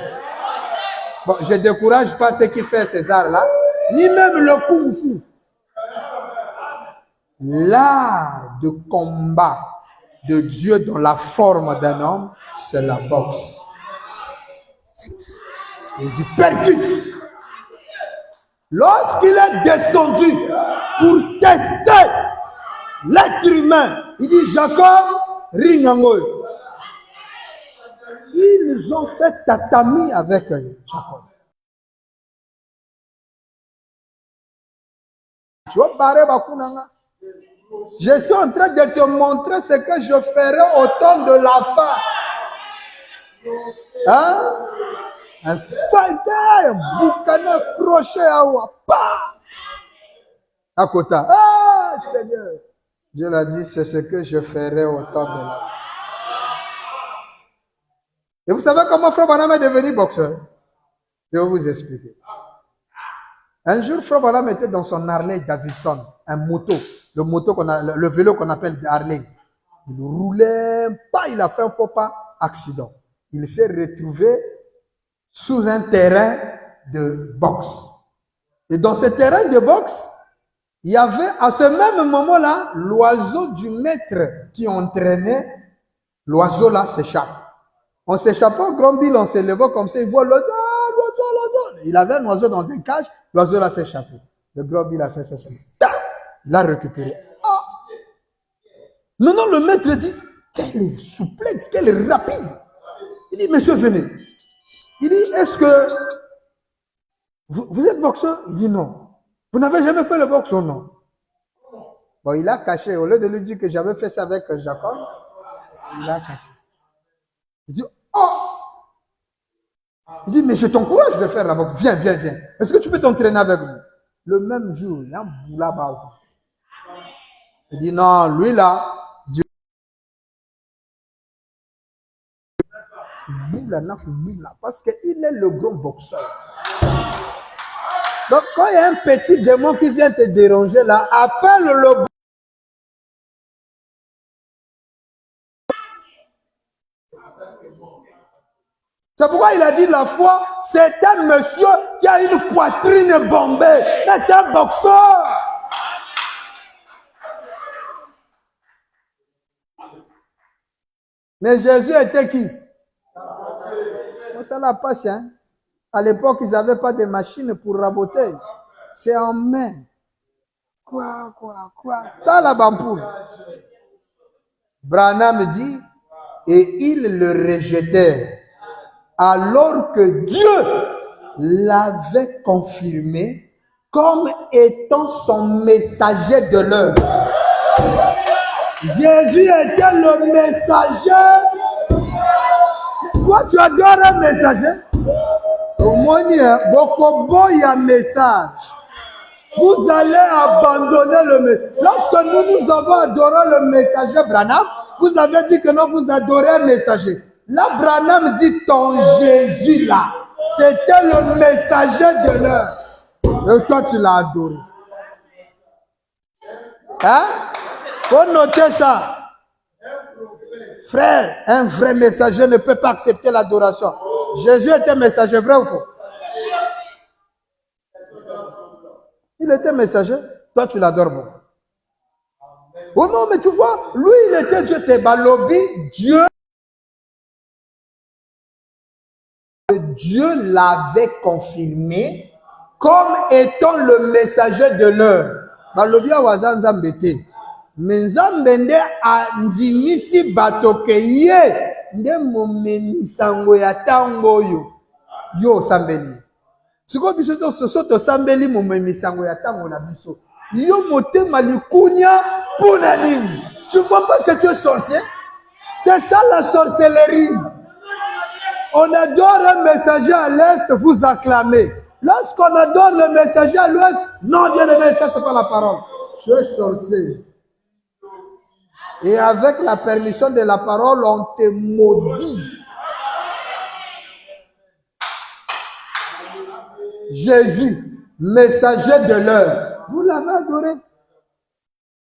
Bon, je ne décourage pas ceux qui font ces arts-là, ni même le kung fu. L'art de combat de Dieu dans la forme d'un homme, c'est la boxe. Ils y percutent. Lorsqu'il est descendu pour tester l'être humain, il dit Jacob, Ringangoy. Ils ont fait tatami avec Jacob. Tu vois, barré Bakunanga. Je suis en train de te montrer ce que je ferai au temps de la fin. Hein? Un fighter, un boucanin crochet à ouapa. À côté. Ah, Seigneur. Dieu l'a dit, c'est ce que je ferai au temps de la fin. Et vous savez comment Frère Branham est devenu boxeur? Je vais vous expliquer. Un jour, Frère Branham était dans son Harley Davidson, un moto, le vélo qu'on appelle Harley. Il roulait, il a fait un faux pas, accident. Il s'est retrouvé sous un terrain de boxe. Et dans ce terrain de boxe, il y avait à ce même moment-là, l'oiseau du maître qui entraînait, l'oiseau là s'échappe. En s'échappant, Grand Bill, on s'est levé comme ça, il voit l'oiseau, l'oiseau. Il avait un oiseau dans une cage, l'oiseau là s'est échappé. Le Grand Bill a fait ça. Il l'a récupéré. Ah. Maintenant, le maître dit, quelle souplesse, quelle rapide. Il dit, monsieur, venez. Il dit, est-ce que vous êtes boxeur? Il dit, non. Vous n'avez jamais fait le boxe ou non? Bon, il a caché. Au lieu de lui dire que j'avais fait ça avec Jacob, il a caché. Il dit, oh! Il dit, mais je t'encourage de faire la boxe. Viens, viens, viens. Est-ce que tu peux t'entraîner avec moi? Le même jour, il y a un boula bas. Il dit, non, lui là, Dieu. Parce qu'il est le grand boxeur. Donc, quand il y a un petit démon qui vient te déranger là, appelle le. C'est pourquoi il a dit la foi, c'est un monsieur qui a une poitrine bombée. Mais c'est un boxeur. Mais Jésus était qui? Ça n'a pas passé. Hein? À l'époque, ils n'avaient pas de machine pour raboter. C'est en main. Quoi? T'as la bampoule. Branham dit, et ils le rejetèrent. Alors que Dieu l'avait confirmé comme étant son messager de l'heure. Jésus était le messager. Toi, tu adores un messager? Au moins, beaucoup y a un message. Vous allez abandonner le messager. Lorsque nous avons adoré le messager Branham, vous avez dit que non, vous adorez un messager. Là, Branham dit ton Jésus là, c'était le messager de l'heure. Et toi, tu l'as adoré. Hein? Faut noter ça. Frère, un vrai messager ne peut pas accepter l'adoration. Jésus était messager, vrai ou faux? Il était messager. Toi, tu l'adores beaucoup. Oh non, mais tu vois, lui, il était Dieu. T'es balobi, Dieu. Dieu l'avait confirmé comme étant le messager de l'heure. Balobi awaza nzambe te. Mais nzambe nde andimisi bato ke ye nde momemisango ya tango yo. Yo sambeli. Siko biso to soso to sambeli momemisango ya tango na biso. Yo motema likunya pona nini? Tu vois pas que tu es sorcier? C'est ça la sorcellerie. On adore un messager à l'est, vous acclamez. Lorsqu'on adore le messager à l'ouest, non, bien aimé, ça c'est pas la parole. Tu es sorcier. Et avec la permission de la parole, on te maudit. Jésus, messager de l'heure, vous l'avez adoré.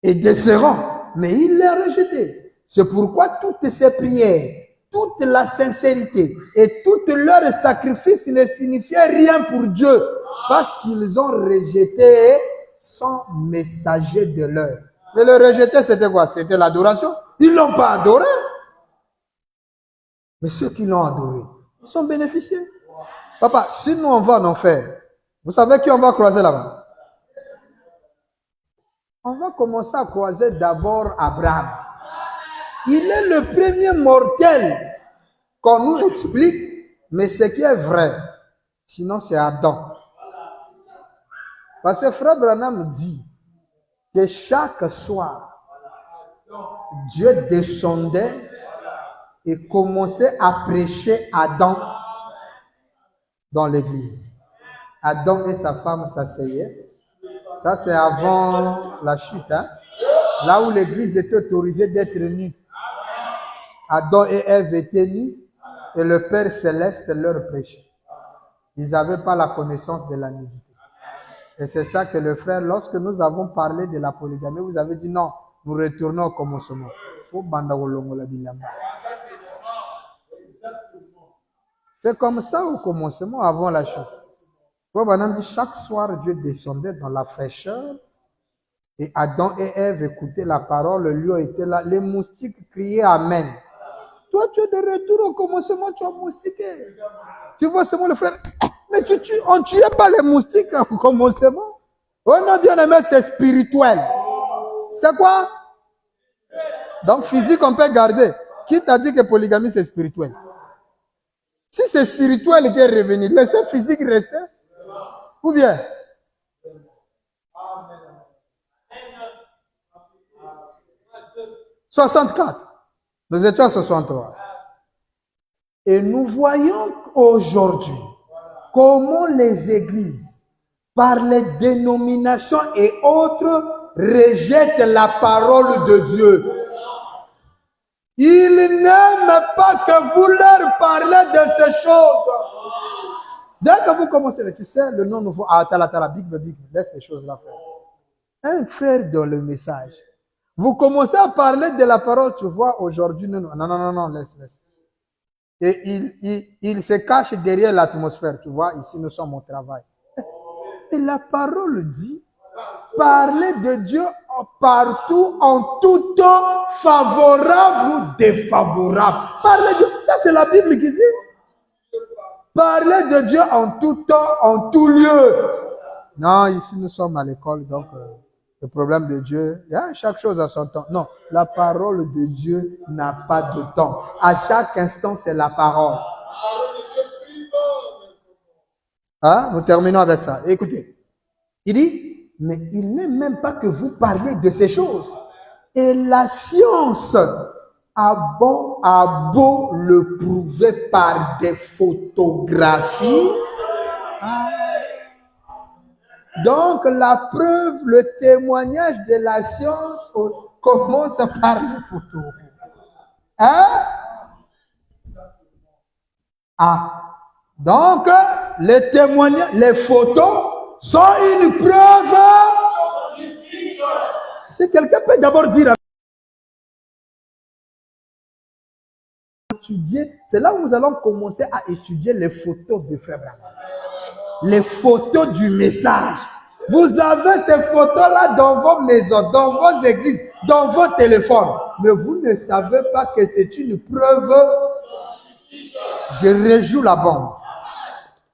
Et décérant, mais il l'a rejeté. C'est pourquoi toutes ces prières, toute la sincérité et tout leur sacrifice ne signifiaient rien pour Dieu parce qu'ils ont rejeté son messager de l'heure. Mais le rejeter, c'était quoi? C'était l'adoration. Ils ne l'ont pas adoré. Mais ceux qui l'ont adoré, ils ont bénéficié. Papa, si nous on va en enfer, vous savez qui on va croiser là-bas? On va commencer à croiser d'abord Abraham. Il est le premier mortel qu'on nous explique, mais ce qui est vrai, sinon c'est Adam. Parce que Frère Branham dit que chaque soir, Dieu descendait et commençait à prêcher Adam dans l'église. Adam et sa femme s'asseyaient. Ça, c'est avant la chute. Hein? Là où l'église était autorisée d'être nue. Adam et Ève étaient nus et le Père Céleste leur prêchait. Ils n'avaient pas la connaissance de la nudité. Et c'est ça que le frère, lorsque nous avons parlé de la polygamie, vous avez dit non, nous retournons au commencement. C'est comme ça au commencement, avant la chute. Chaque soir, Dieu descendait dans la fraîcheur et Adam et Ève écoutaient la parole, le lieu était là, les moustiques criaient Amen. Toi, tu es de retour au commencement, tu as moustiqué. Tu vois seulement le frère, mais on ne tuait pas les moustiques au commencement. Oh non, bien aimé, c'est spirituel. C'est quoi? Donc, physique, on peut garder. Qui t'a dit que polygamie, c'est spirituel? Si c'est spirituel qui est revenu, laissez physique rester. Ou bien? 64. Nous étions à 63. Et nous voyons aujourd'hui comment les églises, par les dénominations et autres, rejettent la parole de Dieu. Ils n'aiment pas que vous leur parlez de ces choses. Dès que vous commencez, tu sais, le nom nouveau, big, laisse les choses là faire. Un frère dans le message. Vous commencez à parler de la parole, tu vois, aujourd'hui, non, laisse. Et il se cache derrière l'atmosphère, tu vois, ici nous sommes au travail. Et la parole dit, parler de Dieu partout, en tout temps, favorable ou défavorable. Parler de ça, c'est la Bible qui dit. Parler de Dieu en tout temps, en tout lieu. Non, ici nous sommes à l'école, donc le problème de Dieu, il y a chaque chose à son temps. Non, la parole de Dieu n'a pas de temps. À chaque instant, c'est la parole. Hein? Nous terminons avec ça. Écoutez, il dit, mais il n'est même pas que vous parliez de ces choses. Et la science a beau le prouver par des photographies. Donc, la preuve, le témoignage de la science commence par les photos. Hein? Donc, les témoignages, les photos sont une preuve. Si quelqu'un peut d'abord dire étudier, c'est là où nous allons commencer à étudier les photos de Frère Branham. Les photos du message. Vous avez ces photos-là dans vos maisons, dans vos églises, dans vos téléphones. Mais vous ne savez pas que c'est une preuve. Je rejoue la bombe.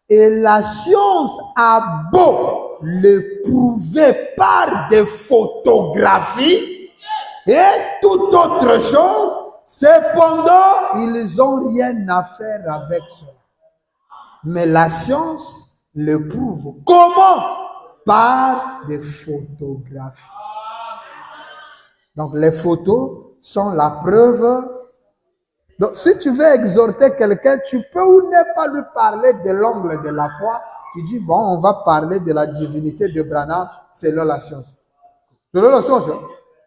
Et la science a beau le prouver par des photographies et toute autre chose, cependant, ils n'ont rien à faire avec cela. Mais la science le prouve. Comment? Par des photographies. Donc, les photos sont la preuve. Donc, si tu veux exhorter quelqu'un, tu peux ou ne pas lui parler de l'angle de la foi. Tu dis, bon, on va parler de la divinité de Branham selon la science. Selon la science.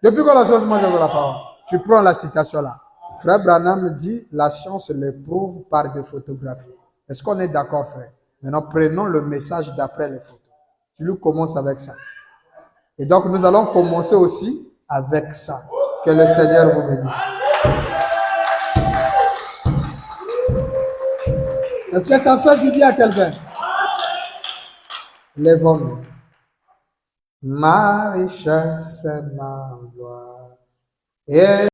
Depuis quand la science mange de la parole? Tu prends la citation là. Frère Branham dit, la science le prouve par des photographies. Est-ce qu'on est d'accord, frère? Maintenant, prenons le message d'après les photos. Tu lui commences avec ça. Et donc, nous allons commencer aussi avec ça. Que le Seigneur vous bénisse. Est-ce que ça fait du bien à quelqu'un? Lèvons-nous. Ma richesse, ma gloire. Et